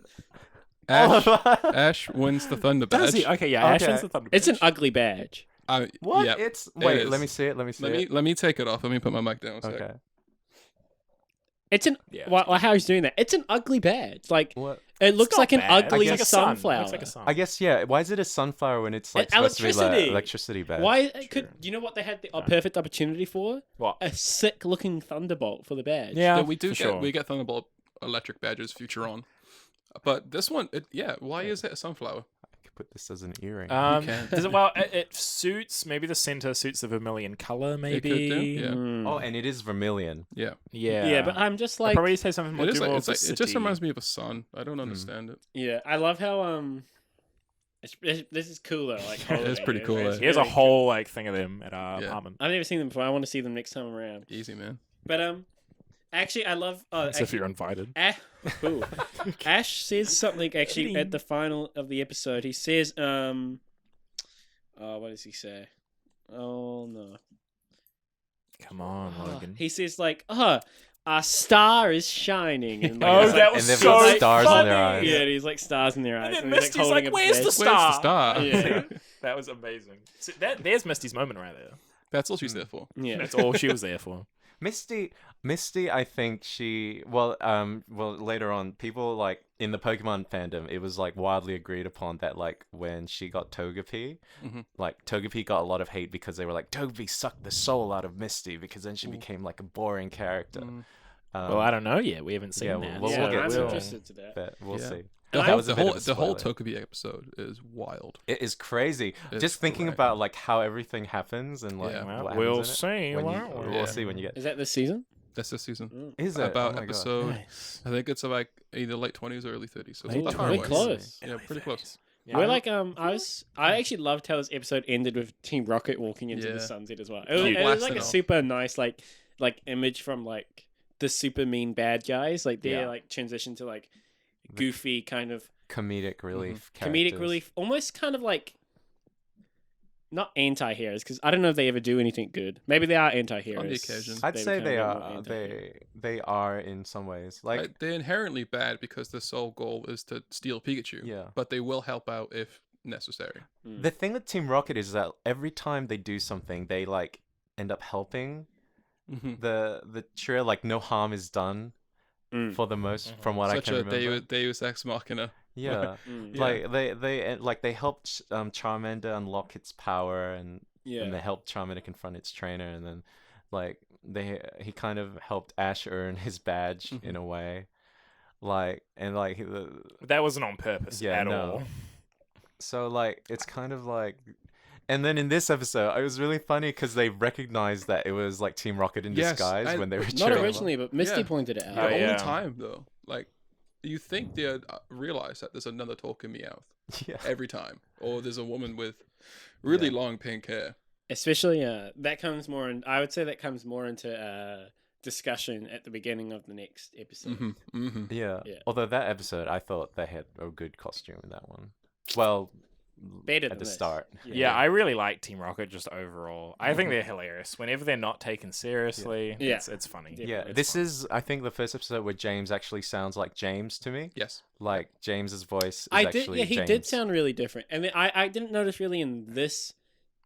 Speaker 4: Ash,
Speaker 3: Oh,
Speaker 4: Ash wins the Thunder
Speaker 2: Does
Speaker 4: Badge.
Speaker 2: he? Okay, yeah. Ash
Speaker 3: Okay.
Speaker 2: wins the Thunder.
Speaker 5: It's an
Speaker 2: Badge.
Speaker 5: ugly badge.
Speaker 3: what?
Speaker 4: Yeah.
Speaker 3: It's
Speaker 4: it
Speaker 3: wait.
Speaker 4: is.
Speaker 3: Let me see it. Let me see it.
Speaker 4: Let me take it off. Let me put my mic down. A sec.
Speaker 3: Okay.
Speaker 5: It's an
Speaker 2: Yeah.
Speaker 5: well, how he's doing that. It's an ugly badge. Like
Speaker 3: What?
Speaker 5: it looks
Speaker 2: It's
Speaker 5: like an
Speaker 2: not bad.
Speaker 5: ugly
Speaker 2: It's like a sun.
Speaker 5: sunflower.
Speaker 2: Looks like a sun.
Speaker 3: I guess yeah. Why is it a sunflower when it's like
Speaker 5: It's
Speaker 3: supposed to be
Speaker 5: electricity.
Speaker 3: like electricity badge?
Speaker 5: Why could you know what they had a perfect opportunity for?
Speaker 2: What?
Speaker 5: A sick looking thunderbolt for the badge.
Speaker 2: Yeah,
Speaker 4: So we do
Speaker 2: for
Speaker 4: get
Speaker 2: sure.
Speaker 4: we get Thunderbolt electric badges future on, but this one, why is it a sunflower?
Speaker 3: put this as an earring.
Speaker 4: can.
Speaker 2: Does it, well, it suits. Maybe the center suits the vermilion color. Maybe.
Speaker 4: could do, yeah.
Speaker 3: Oh, and it is vermilion.
Speaker 4: Yeah.
Speaker 2: Yeah.
Speaker 5: Yeah, but I'm just
Speaker 2: I'd
Speaker 5: like,
Speaker 2: probably say something more.
Speaker 4: It is
Speaker 2: do
Speaker 4: like,
Speaker 2: more
Speaker 4: it's
Speaker 2: of
Speaker 4: like
Speaker 2: the
Speaker 4: it just
Speaker 2: city.
Speaker 4: reminds me of a sun. I don't understand it.
Speaker 5: yeah, I love how this is cool though. Like,
Speaker 4: It's pretty cool,
Speaker 5: It's
Speaker 4: eh?
Speaker 2: Here's a
Speaker 5: really
Speaker 2: whole like thing of them at our
Speaker 4: Yeah.
Speaker 2: apartment.
Speaker 5: I've never seen them before. I want to see them next time around.
Speaker 4: Easy, man.
Speaker 5: But actually, I love.
Speaker 2: As if you're invited.
Speaker 5: Ooh. Ash says something actually at the final of the episode. He says, what does he say? Oh no.
Speaker 2: Come on, Logan.
Speaker 5: He says like, our star is shining. And like,
Speaker 2: Oh,
Speaker 5: it's like-
Speaker 2: that was
Speaker 3: And they've
Speaker 2: so
Speaker 3: got stars in their
Speaker 2: funny.
Speaker 3: eyes.
Speaker 5: yeah, he's like stars in their eyes.
Speaker 2: And then
Speaker 5: and he's,
Speaker 2: Misty's
Speaker 5: holding
Speaker 2: like,
Speaker 5: a
Speaker 2: "Where's the
Speaker 5: badge.
Speaker 2: star?"
Speaker 4: star?
Speaker 5: Yeah.
Speaker 2: That was amazing. So there's Misty's moment right there.
Speaker 4: That's all she's there for.
Speaker 5: Yeah.
Speaker 2: That's all she was there for.
Speaker 3: Misty, I think well, later on, people like in the Pokemon fandom, it was like widely agreed upon that like when she got Togepi,
Speaker 4: Mhm.
Speaker 3: like Togepi got a lot of hate because they were like Togepi sucked the soul out of Misty because then she became like a boring character.
Speaker 4: Mm.
Speaker 2: Well, I don't know yet. We haven't seen
Speaker 3: yeah,
Speaker 2: that.
Speaker 3: we'll
Speaker 5: yeah,
Speaker 3: get
Speaker 5: I'm
Speaker 3: to it.
Speaker 5: interested to that.
Speaker 3: But we'll
Speaker 4: Yeah.
Speaker 3: see.
Speaker 4: The
Speaker 5: And
Speaker 3: That
Speaker 4: whole,
Speaker 3: was a
Speaker 4: the
Speaker 3: bit
Speaker 4: whole,
Speaker 3: of a
Speaker 4: the whole
Speaker 3: spoiler.
Speaker 4: Togepi episode is wild.
Speaker 3: It is crazy.
Speaker 4: It's
Speaker 3: Just thinking
Speaker 4: great.
Speaker 3: about like how everything happens and like
Speaker 4: Yeah.
Speaker 2: Well,
Speaker 3: what
Speaker 2: we'll
Speaker 3: happens in it
Speaker 2: see.
Speaker 3: when you-
Speaker 2: won't we?
Speaker 3: we'll
Speaker 4: Yeah.
Speaker 3: see when you get.
Speaker 5: Is that this season?
Speaker 4: That's this season.
Speaker 3: Is it
Speaker 4: About
Speaker 3: Oh my God.
Speaker 4: episode,
Speaker 2: Nice.
Speaker 4: I think it's like either late 20s or early 30s. So it's
Speaker 2: Late
Speaker 4: not far
Speaker 5: We're
Speaker 4: away.
Speaker 2: 20s.
Speaker 5: close.
Speaker 4: Yeah, pretty close.
Speaker 2: Yeah,
Speaker 5: We're
Speaker 2: I'm-
Speaker 5: like I actually loved how this episode ended with Team Rocket walking into
Speaker 4: Yeah.
Speaker 5: the sunset as well. It was,
Speaker 2: Cute.
Speaker 5: it was like
Speaker 4: Blasting
Speaker 5: a
Speaker 4: off.
Speaker 5: super nice like image from like the super mean bad guys. Like they're
Speaker 2: Yeah.
Speaker 5: like transition to like goofy kind of
Speaker 3: Comedic relief.
Speaker 5: comedic
Speaker 3: characters.
Speaker 5: relief, almost kind of like not anti-heroes because I don't know if they ever do anything good. Maybe they are anti-heroes.
Speaker 4: On the occasion.
Speaker 3: I'd say
Speaker 5: become
Speaker 3: they
Speaker 5: a bit more
Speaker 3: are.
Speaker 5: anti-hero.
Speaker 3: They are in some ways. Like
Speaker 4: They're inherently bad because their sole goal is to steal Pikachu.
Speaker 3: Yeah.
Speaker 4: But they will help out if necessary.
Speaker 3: the thing with Team Rocket is that every time they do something, they like end up helping
Speaker 4: Mm-hmm.
Speaker 3: the trio. Like no harm is done
Speaker 5: Mm.
Speaker 3: for the most, from what I
Speaker 4: Such
Speaker 3: can
Speaker 4: a
Speaker 3: remember.
Speaker 4: Deus Ex Machina.
Speaker 3: Yeah.
Speaker 5: Mm.
Speaker 4: Yeah.
Speaker 3: Like they helped Charmander unlock its power and
Speaker 5: Yeah.
Speaker 3: they helped Charmander confront its trainer, and then like he kind of helped Ash earn his badge in a way, like and like
Speaker 2: That wasn't on purpose
Speaker 3: Yeah,
Speaker 2: at
Speaker 3: no.
Speaker 2: all.
Speaker 3: so like it's kind of like. And then in this episode, it was really funny because they recognized that it was like Team Rocket in
Speaker 4: Yes,
Speaker 3: disguise
Speaker 4: and
Speaker 3: when they were
Speaker 5: Not
Speaker 3: cheering them
Speaker 5: originally, but Misty
Speaker 4: Yeah.
Speaker 5: pointed it out.
Speaker 4: The
Speaker 2: Oh,
Speaker 4: only
Speaker 2: yeah.
Speaker 4: time though, like you think they realize that there's another talking Meowth
Speaker 3: up. Yeah.
Speaker 4: every time, or there's a woman with really long pink hair.
Speaker 5: Especially that comes more in. I would say that comes more into discussion at the beginning of the next episode.
Speaker 4: Mm-hmm. Mm-hmm.
Speaker 3: Yeah.
Speaker 5: Yeah.
Speaker 3: Although that episode, I thought they had a good costume in that one. Well,
Speaker 5: Better
Speaker 3: at
Speaker 5: than
Speaker 3: the
Speaker 5: this.
Speaker 3: start.
Speaker 2: Yeah, I really like Team Rocket just overall. I think they're hilarious. Whenever they're not taken seriously,
Speaker 5: Yeah.
Speaker 2: it's funny.
Speaker 3: Yeah,
Speaker 2: It's
Speaker 3: this
Speaker 2: fun.
Speaker 3: is, I think, the first episode where James actually sounds like James to me.
Speaker 4: Yes.
Speaker 3: Like James's voice is
Speaker 5: I
Speaker 3: actually
Speaker 5: did. Yeah, he
Speaker 3: James.
Speaker 5: did sound really different, and then I didn't notice really in this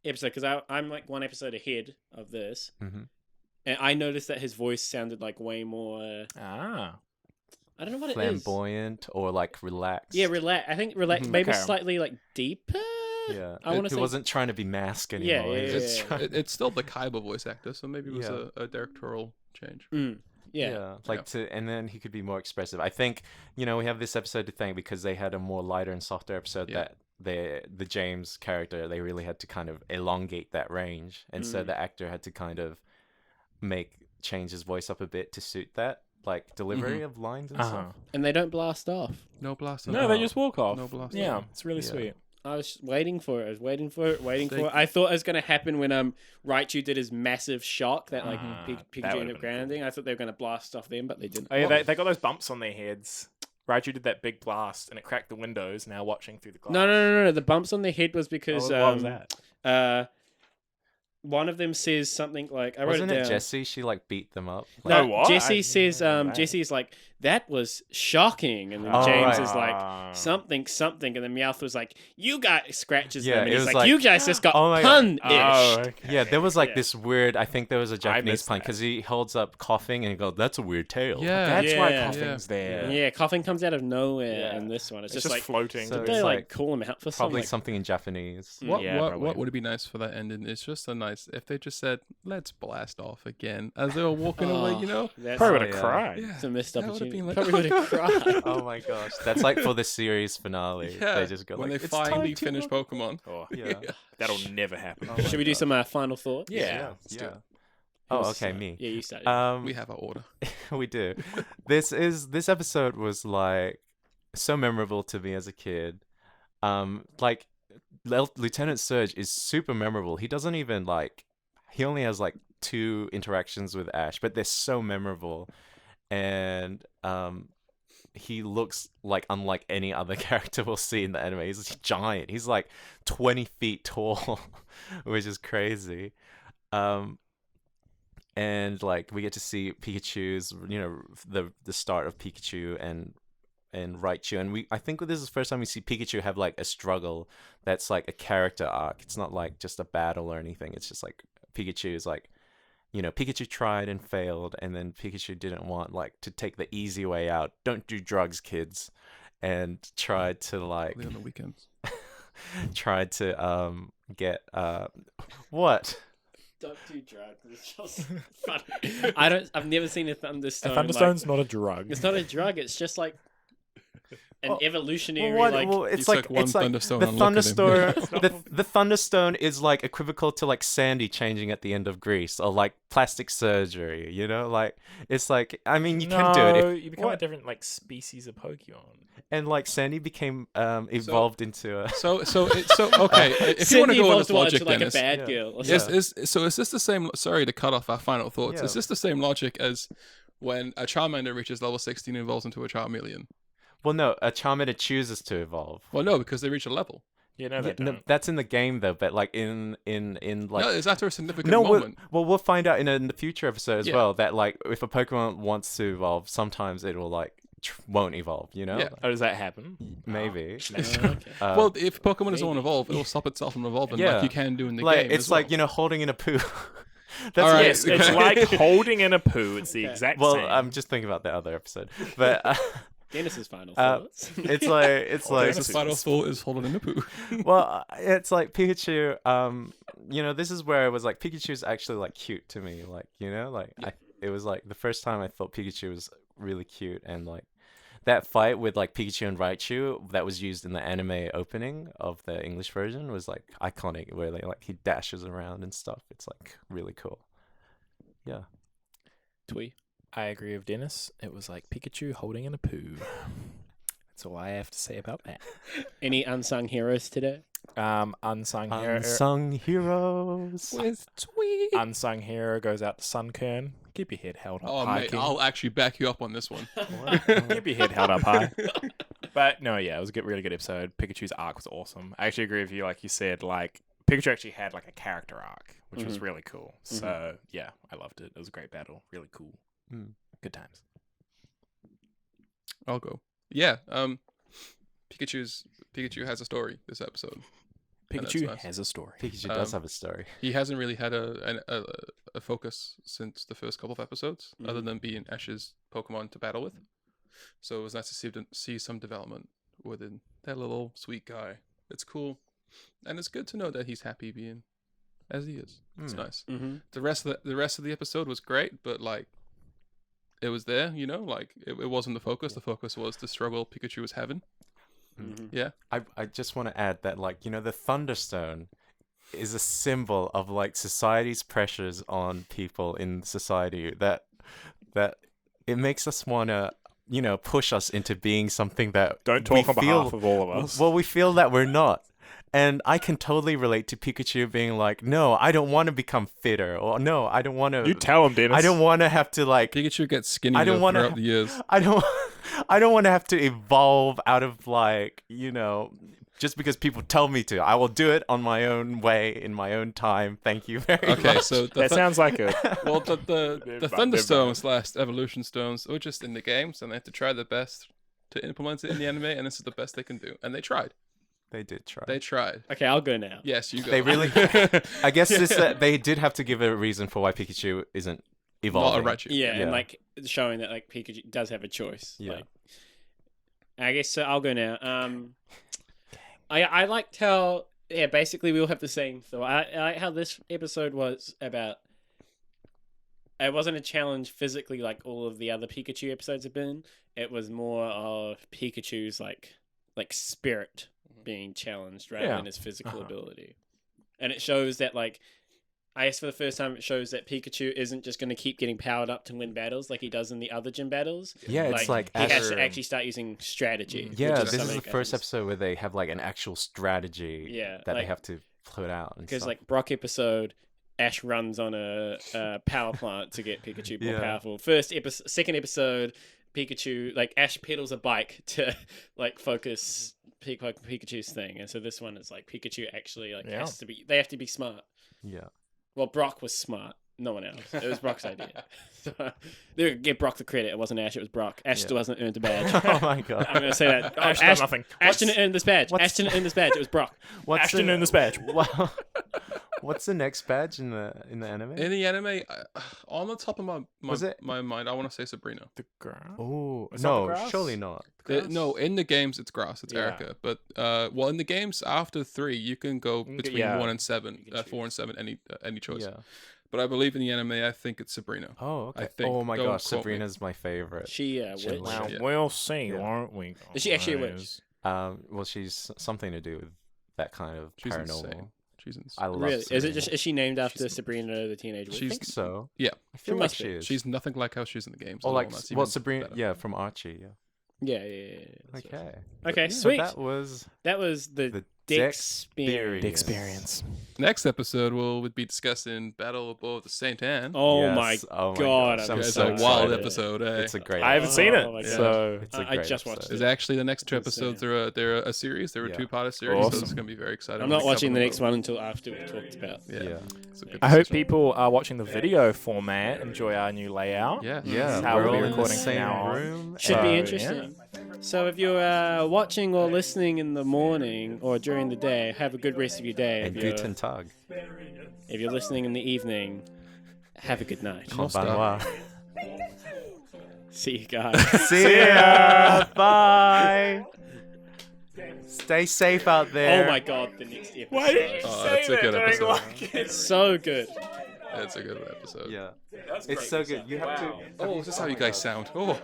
Speaker 5: episode because I'm like one episode ahead of this,
Speaker 3: Mhm.
Speaker 5: and I noticed that his voice sounded like way more.
Speaker 2: Ah.
Speaker 5: I don't know what it is.
Speaker 3: flamboyant or like relaxed.
Speaker 5: Yeah, relax. I think relax.
Speaker 3: Mhm.
Speaker 5: Maybe
Speaker 2: Okay.
Speaker 5: slightly like deeper.
Speaker 3: Yeah,
Speaker 5: I want
Speaker 3: he
Speaker 5: to say.
Speaker 3: wasn't trying to be mask anymore.
Speaker 5: Yeah,
Speaker 3: He was
Speaker 5: yeah,
Speaker 3: just
Speaker 5: yeah.
Speaker 3: trying-
Speaker 4: It's still the Kaiba voice actor, so maybe it was
Speaker 3: Yeah.
Speaker 4: a directorial change.
Speaker 5: Mm, yeah.
Speaker 3: like and then he could be more expressive. I think we have this episode to thank because they had a more lighter and softer episode
Speaker 4: Yeah.
Speaker 3: that the James character, they really had to kind of elongate that range, and so
Speaker 5: Mm.
Speaker 3: the actor had to kind of change his voice up a bit to suit that like delivery of lines and
Speaker 2: Uh-huh.
Speaker 3: stuff.
Speaker 5: And they don't blast off.
Speaker 4: No blast.
Speaker 2: No, they just walk off.
Speaker 4: No blast.
Speaker 2: Yeah, it's really
Speaker 3: Yeah.
Speaker 2: sweet.
Speaker 5: I was waiting for it. I was waiting for it. Waiting for
Speaker 4: They-
Speaker 5: it. I thought it was going to happen when Raichu did his massive shock that like
Speaker 2: Ah,
Speaker 5: Pikachu
Speaker 2: that
Speaker 5: ended
Speaker 2: would've
Speaker 5: up
Speaker 2: been
Speaker 5: grounding. I thought they were going to blast off them, but they didn't.
Speaker 2: Oh yeah, they got those bumps on their heads. Raichu did that big blast and it cracked the windows. Now watching through the glass.
Speaker 5: No. The bumps on their head was
Speaker 2: Oh,
Speaker 5: because
Speaker 2: what was that?
Speaker 5: one of them says something like I wrote
Speaker 3: Wasn't
Speaker 5: it
Speaker 3: it
Speaker 5: down.
Speaker 3: Jessie? She like beat them up.
Speaker 5: No,
Speaker 2: No, what?
Speaker 5: Jesse
Speaker 2: I-
Speaker 5: says
Speaker 2: Right.
Speaker 5: Jesse's like that was shocking, and then
Speaker 3: Oh,
Speaker 5: James
Speaker 3: right.
Speaker 5: is like something, and then Meowth was like, "You guys scratches
Speaker 3: Yeah,
Speaker 5: them," and
Speaker 3: it
Speaker 5: he's
Speaker 3: was
Speaker 5: like,
Speaker 3: like,
Speaker 5: "You guys just got
Speaker 3: oh my God.
Speaker 5: pun-ish."
Speaker 2: Oh, okay.
Speaker 3: Yeah, there was like
Speaker 5: Yeah.
Speaker 3: this weird. I think there was a Japanese
Speaker 2: missed
Speaker 3: pun
Speaker 2: that.
Speaker 3: because he holds up coughing and he goes, "That's a weird tail."
Speaker 4: Yeah.
Speaker 2: That's why
Speaker 5: Yeah.
Speaker 2: coughing's there.
Speaker 5: Yeah, coughing comes out of nowhere
Speaker 2: Yeah.
Speaker 5: in this one. It's
Speaker 2: It's
Speaker 5: just
Speaker 2: just
Speaker 5: like
Speaker 2: floating.
Speaker 3: So
Speaker 5: did
Speaker 3: it's
Speaker 5: they like
Speaker 3: like
Speaker 5: call him out for
Speaker 3: probably
Speaker 5: something?
Speaker 3: something in Japanese.
Speaker 4: What
Speaker 2: Yeah,
Speaker 4: what
Speaker 2: probably.
Speaker 4: what would it be nice for that ending? It's just a nice if they just said, "Let's blast off again" as they were walking away. You know,
Speaker 5: That's
Speaker 2: Probably would
Speaker 3: Oh,
Speaker 2: have
Speaker 3: yeah.
Speaker 2: cried.
Speaker 4: yeah,
Speaker 5: it's a missed
Speaker 4: that would have
Speaker 5: opportunity.
Speaker 4: being like,
Speaker 5: Probably
Speaker 4: "Oh,
Speaker 5: would have
Speaker 4: no."
Speaker 5: cried.
Speaker 3: Oh my gosh, that's like for the series finale.
Speaker 4: Yeah,
Speaker 3: They just go
Speaker 4: when
Speaker 3: like,
Speaker 4: they
Speaker 3: "It's time
Speaker 4: finally
Speaker 3: to
Speaker 4: finish
Speaker 3: look."
Speaker 4: Pokemon.
Speaker 2: Oh,
Speaker 3: Yeah.
Speaker 2: that'll never happen.
Speaker 3: Oh my
Speaker 5: Should we do
Speaker 3: gosh.
Speaker 5: some final thoughts?
Speaker 2: Yeah.
Speaker 3: Yeah.
Speaker 2: do it.
Speaker 5: Who
Speaker 3: Oh,
Speaker 5: wants to
Speaker 3: okay,
Speaker 5: start?
Speaker 3: me.
Speaker 5: Yeah, you started.
Speaker 3: Um,
Speaker 4: We have our order.
Speaker 3: we do. This episode was like so memorable to me as a kid. Like Lieutenant Surge is super memorable. He doesn't even like. He only has like 2 interactions with Ash, but they're so memorable, and he looks like unlike any other character we'll see in the anime. He's giant. He's like 20 feet tall, which is crazy. And like we get to see Pikachu's, the start of Pikachu and Raichu, and I think this is the first time we see Pikachu have like a struggle that's like a character arc. It's not like just a battle or anything. It's just like Pikachu is like, Pikachu tried and failed, and then Pikachu didn't want like to take the easy way out. Don't do drugs, kids, and tried to like
Speaker 4: Only on the weekends.
Speaker 3: tried to get what.
Speaker 5: Don't do drugs. It's just funny. I've never seen a thunderstone.
Speaker 2: A thunderstone's not a drug.
Speaker 5: It's not a drug. It's just like an
Speaker 3: Well,
Speaker 5: evolutionary
Speaker 3: Well,
Speaker 5: like.
Speaker 3: well, it's
Speaker 4: It's
Speaker 3: like
Speaker 4: like one
Speaker 3: it's like
Speaker 4: thunderstone
Speaker 3: the
Speaker 4: and look at him.
Speaker 3: thunderstorm. The thunderstone is like equivocal to like Sandy changing at the end of Grease, or like plastic surgery. Like it's like, I mean, you can do it.
Speaker 2: No, you become a different like species of Pokemon.
Speaker 3: And like Sandy became evolved into a.
Speaker 4: So okay. If you want to
Speaker 5: Cindy
Speaker 4: go on
Speaker 5: evolves
Speaker 4: this logic,
Speaker 5: to like a
Speaker 4: Dennis,
Speaker 5: bad
Speaker 3: Yeah.
Speaker 5: girl. Or
Speaker 3: Yeah.
Speaker 5: something.
Speaker 4: is this the same? Sorry to cut off our final thoughts.
Speaker 3: Yeah.
Speaker 4: Is this the same logic as when a Charmander reaches level 16 and evolves into a Charmeleon?
Speaker 3: Well, no, a Charmander chooses to evolve.
Speaker 4: Well, no, because they reach a level.
Speaker 2: Yeah, no, they
Speaker 3: No,
Speaker 2: don't.
Speaker 3: that's in the game though, but like in like.
Speaker 4: No, is that a significant
Speaker 3: No,
Speaker 4: moment?
Speaker 3: we'll find out in the future episode as
Speaker 4: Yeah.
Speaker 3: well that like if a Pokemon wants to evolve, sometimes it will like won't evolve.
Speaker 4: Yeah.
Speaker 2: Oh, does that happen?
Speaker 3: Maybe.
Speaker 5: Oh, okay.
Speaker 4: Well, if Pokemon doesn't want to
Speaker 5: maybe.
Speaker 4: evolve, it'll stop itself from evolving
Speaker 3: Yeah.
Speaker 4: like you can do in the
Speaker 3: like
Speaker 4: game.
Speaker 3: it's
Speaker 4: as
Speaker 3: like
Speaker 4: well.
Speaker 3: holding in a poo. That's
Speaker 4: All
Speaker 3: what
Speaker 4: right,
Speaker 2: Yes, it's like holding in a poo. It's the
Speaker 5: Okay.
Speaker 2: exact
Speaker 3: Well,
Speaker 2: same.
Speaker 3: I'm just thinking about the other episode, but
Speaker 5: Dennis's final
Speaker 3: Uh,
Speaker 5: thoughts.
Speaker 3: it's like
Speaker 4: Dennis'
Speaker 2: Dennis
Speaker 4: final
Speaker 2: is-
Speaker 4: thought is holding in a poo.
Speaker 3: well, it's like Pikachu. This is where it was like Pikachu's actually like cute to me. Like it was like the first time I thought Pikachu was really cute, and like that fight with like Pikachu and Raichu that was used in the anime opening of the English version was like iconic, where he dashes around and stuff. It's like really cool. Yeah.
Speaker 5: Twee.
Speaker 2: I agree with Dennis. It was like Pikachu holding in a poo. That's all I have to say about that.
Speaker 5: Any unsung heroes today?
Speaker 2: Unsung hero.
Speaker 3: Unsung heroes.
Speaker 4: With Tweet.
Speaker 2: Unsung hero goes out to Sunkern. Keep your head held up
Speaker 4: Oh,
Speaker 2: high.
Speaker 4: mate,
Speaker 2: King.
Speaker 4: I'll actually back you up on this one.
Speaker 2: Keep your head held up high. But no, yeah, it was a really good episode. Pikachu's arc was awesome. I actually agree with you. Like you said, like Pikachu actually had like a character arc, which was really cool. So yeah, I loved it. It was a great battle. Really cool. Good times.
Speaker 4: I'll go. Yeah. Pikachu has a story this episode. And that's
Speaker 2: Pikachu
Speaker 4: nice.
Speaker 2: has a story.
Speaker 3: Pikachu does have a story.
Speaker 4: He hasn't really had a focus since the first couple of episodes, other than being Ash's Pokemon to battle with. So it was nice to see some development within that little sweet guy. It's cool, and it's good to know that he's happy being as he is. It's nice.
Speaker 5: Mm-hmm.
Speaker 4: The rest of the episode was great, but like it was there, like it wasn't the focus. The focus was the struggle Pikachu was having. Yeah.
Speaker 3: I just want to add that the Thunderstone is a symbol of like society's pressures on people in society that it makes us want to push us into being something that
Speaker 2: Don't
Speaker 3: we
Speaker 2: talk on
Speaker 3: feel-
Speaker 2: behalf of all of us.
Speaker 3: Well, we feel that we're not. And I can totally relate to Pikachu being like, no, I don't want to become fitter, or no, I don't want to.
Speaker 2: You tell him, Dennis.
Speaker 3: I don't want to have to like.
Speaker 4: Pikachu gets skinnier
Speaker 3: I don't wanna-
Speaker 4: throughout the years.
Speaker 3: I don't. I don't want to have to evolve out of like just because people tell me to. I will do it on my own way in my own time. Thank you very much.
Speaker 4: Okay, so
Speaker 2: That sounds like a.
Speaker 4: well, the Thunderstones / Evolution Stones were just in the games, and they had to try their best to implement it in the anime, and this is the best they can do. And they tried.
Speaker 3: They did try.
Speaker 4: They tried.
Speaker 5: Okay, I'll go now.
Speaker 4: Yes, you go.
Speaker 3: They really. I guess they did have to give a reason for why Pikachu isn't
Speaker 4: Not
Speaker 3: evolving.
Speaker 4: a Raichu.
Speaker 5: Yeah,
Speaker 3: Yeah.
Speaker 5: and like showing that like Pikachu does have a choice.
Speaker 3: Yeah.
Speaker 5: Like, I guess so. I'll go now. I liked how basically we all have the same thought. I like how this episode was about. It wasn't a challenge physically like all of the other Pikachu episodes have been. it was more of Pikachu's like spirit being challenged rather
Speaker 2: Yeah.
Speaker 5: than his physical
Speaker 2: Uh-huh.
Speaker 5: ability. And it shows that like I guess for the first time it shows that Pikachu isn't just going to keep getting powered up to win battles like he does in the other gym battles.
Speaker 3: Yeah, it's like
Speaker 5: he has to
Speaker 3: Ash-
Speaker 5: actually start using strategy.
Speaker 3: Yeah,
Speaker 5: which
Speaker 3: this is the
Speaker 5: something
Speaker 3: first
Speaker 5: else.
Speaker 3: episode where they have like an actual strategy
Speaker 5: Yeah,
Speaker 3: that they
Speaker 5: like-
Speaker 3: have to put out. And
Speaker 5: Because
Speaker 3: stuff.
Speaker 5: like Brock episode, Ash runs on a power plant to get Pikachu more
Speaker 3: Yeah.
Speaker 5: powerful. Second episode, Pikachu like Ash pedals a bike to like focus Pikachu's thing, and so this one is like Pikachu actually like
Speaker 2: Yeah.
Speaker 5: has to be. They have to be smart.
Speaker 3: yeah.
Speaker 5: Well, Brock was smart. No one else. It was Brock's idea. So, they give Brock the credit. It wasn't Ash. It was Brock. Ash
Speaker 3: Yeah.
Speaker 5: still hasn't earned a badge.
Speaker 3: Oh my god.
Speaker 5: I'm gonna say that.
Speaker 2: Ash
Speaker 5: Ash,
Speaker 2: done nothing.
Speaker 5: Ash didn't earn this badge.
Speaker 3: what's-
Speaker 5: Ash didn't earn this badge. It was Brock.
Speaker 3: What's
Speaker 2: Ashton in this badge.
Speaker 3: Well, what's the next badge in the anime?
Speaker 4: In the anime, on the top of
Speaker 3: Was it-
Speaker 4: my mind, I want to say Sabrina.
Speaker 2: The ground.
Speaker 3: Oh
Speaker 2: It's not the
Speaker 3: no,
Speaker 2: grass?
Speaker 3: surely not.
Speaker 4: No, in the games it's grass, it's
Speaker 2: Yeah.
Speaker 4: Erica. But well, in the games after 3, you can go
Speaker 2: You can
Speaker 4: between
Speaker 2: yeah.
Speaker 4: 1 and 7,
Speaker 2: You can
Speaker 4: 4 and 7, any choice.
Speaker 3: Yeah.
Speaker 4: But I believe in the anime, I think it's Sabrina.
Speaker 3: Oh, okay.
Speaker 4: I think.
Speaker 3: Oh my
Speaker 4: Don't
Speaker 3: gosh,
Speaker 4: quote me.
Speaker 3: Sabrina's my favorite.
Speaker 5: She
Speaker 3: She
Speaker 5: witch.
Speaker 3: Wow.
Speaker 2: Well,
Speaker 4: Yeah.
Speaker 2: we'll see,
Speaker 3: Yeah.
Speaker 2: won't we?
Speaker 5: Is she actually a witch?
Speaker 2: guys?
Speaker 3: Well, she's something to do with that kind of
Speaker 4: She's
Speaker 3: paranormal.
Speaker 4: insane. She's insane.
Speaker 3: I love.
Speaker 5: Really? Is it
Speaker 3: Sabrina.
Speaker 5: just? Is she named after Sabrina the Teenage Witch?
Speaker 3: I
Speaker 4: She's-
Speaker 3: think so.
Speaker 4: yeah.
Speaker 3: I feel
Speaker 5: She
Speaker 3: like
Speaker 5: must
Speaker 3: she
Speaker 5: be.
Speaker 3: is.
Speaker 4: She's nothing like how she's in the games.
Speaker 3: or
Speaker 4: at
Speaker 3: like
Speaker 4: all. That's
Speaker 3: well,
Speaker 4: even
Speaker 3: Sabrina.
Speaker 4: better.
Speaker 3: Yeah, from Archie. Yeah.
Speaker 5: Yeah. That's
Speaker 3: Okay.
Speaker 5: right. Okay,
Speaker 3: So
Speaker 5: sweet.
Speaker 3: that was
Speaker 5: That was the
Speaker 3: the
Speaker 5: Dexperience.
Speaker 2: Dexperience.
Speaker 4: Next episode, we'll be discussing Battle Above the St. Anne.
Speaker 5: Oh
Speaker 3: Yes.
Speaker 5: my
Speaker 3: Oh my
Speaker 5: god!
Speaker 3: gosh,
Speaker 5: I'm
Speaker 3: I'm
Speaker 4: it's
Speaker 3: so
Speaker 4: a wild
Speaker 3: excited.
Speaker 4: episode. Eh?
Speaker 3: It's a great.
Speaker 2: I haven't seen
Speaker 5: Oh my
Speaker 2: it,
Speaker 5: God.
Speaker 2: so
Speaker 3: It's a
Speaker 5: I
Speaker 3: great
Speaker 5: just watched
Speaker 3: episode.
Speaker 5: it.
Speaker 4: There's actually the next 2
Speaker 5: It's,
Speaker 4: episodes. They're a series. They're
Speaker 3: Yeah.
Speaker 4: a 2-part series. So
Speaker 2: Awesome.
Speaker 4: it's gonna be very exciting.
Speaker 5: I'm not watching the next one until after we talked about.
Speaker 4: Yeah.
Speaker 3: Yeah.
Speaker 4: It's a good
Speaker 2: I hope
Speaker 4: decision.
Speaker 2: people are watching the video format. Enjoy our new layout.
Speaker 4: Yeah.
Speaker 3: Yeah,
Speaker 2: How
Speaker 3: we're
Speaker 2: we'll be
Speaker 3: all in the
Speaker 2: recording from
Speaker 3: same
Speaker 2: now on.
Speaker 3: room.
Speaker 5: Should
Speaker 2: So,
Speaker 5: be
Speaker 2: yeah.
Speaker 5: interesting. So if you're watching or listening in the morning or during the day, have a good rest of your day.
Speaker 3: And Guten Tag.
Speaker 5: If you're listening in the evening, have a good night.
Speaker 3: Konbanwa.
Speaker 5: See you guys.
Speaker 3: See ya. Bye. Stay safe out there.
Speaker 5: Oh my god, the next episode.
Speaker 2: Why did you
Speaker 4: Oh,
Speaker 2: say
Speaker 4: that's a
Speaker 2: that
Speaker 4: good
Speaker 2: during
Speaker 4: episode.
Speaker 2: like
Speaker 5: It's so good.
Speaker 4: It's a good episode.
Speaker 3: Yeah.
Speaker 2: That's
Speaker 3: It's so good. You have to.
Speaker 4: Oh, this is how you guys sound. Oh.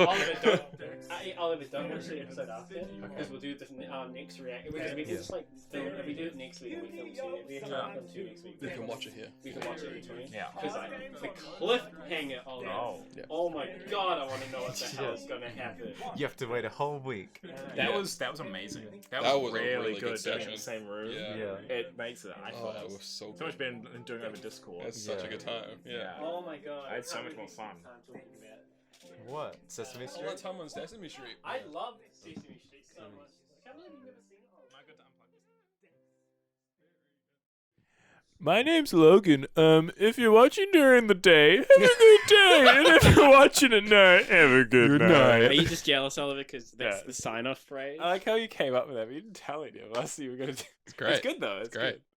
Speaker 5: Oliver, don't watch the episode after because we'll do the next react. Because we can just like film. If we do it next week, we film 2. We have to film 2 next week.
Speaker 4: You can watch it here.
Speaker 5: We can watch it in between.
Speaker 2: Yeah.
Speaker 5: Because like the cliffhanger.
Speaker 2: Oh.
Speaker 5: Oh my god! I want to know what the hell is gonna happen.
Speaker 3: You have to wait a whole week.
Speaker 2: That was amazing. That,
Speaker 4: That
Speaker 2: was
Speaker 4: was a
Speaker 2: really
Speaker 4: really good
Speaker 2: good being in
Speaker 4: session.
Speaker 2: the same room.
Speaker 4: Yeah.
Speaker 3: Yeah.
Speaker 2: It makes it. I
Speaker 4: Oh,
Speaker 2: thought
Speaker 4: it
Speaker 2: it
Speaker 4: was
Speaker 2: was
Speaker 4: so
Speaker 2: so much
Speaker 4: good.
Speaker 2: been doing over Discord.
Speaker 4: It's such a
Speaker 3: Yeah.
Speaker 4: good time. Yeah.
Speaker 5: Oh my god!
Speaker 2: I had so much more fun.
Speaker 3: What? Sesame
Speaker 4: All
Speaker 3: Street?
Speaker 4: that time on Sesame Street.
Speaker 5: I love Sesame Street so much. I can't believe you've never seen it.
Speaker 2: My name's Logan. If you're watching during the day, have a good day. And if you're watching at night, have a good night.
Speaker 5: Are you just jealous, Oliver, because that's
Speaker 2: Yeah.
Speaker 5: the sign-off phrase?
Speaker 2: I like how you came up with that, but you didn't tell any of us you were going to do
Speaker 4: It's great.
Speaker 2: It's good, though. It's
Speaker 4: great.
Speaker 2: good.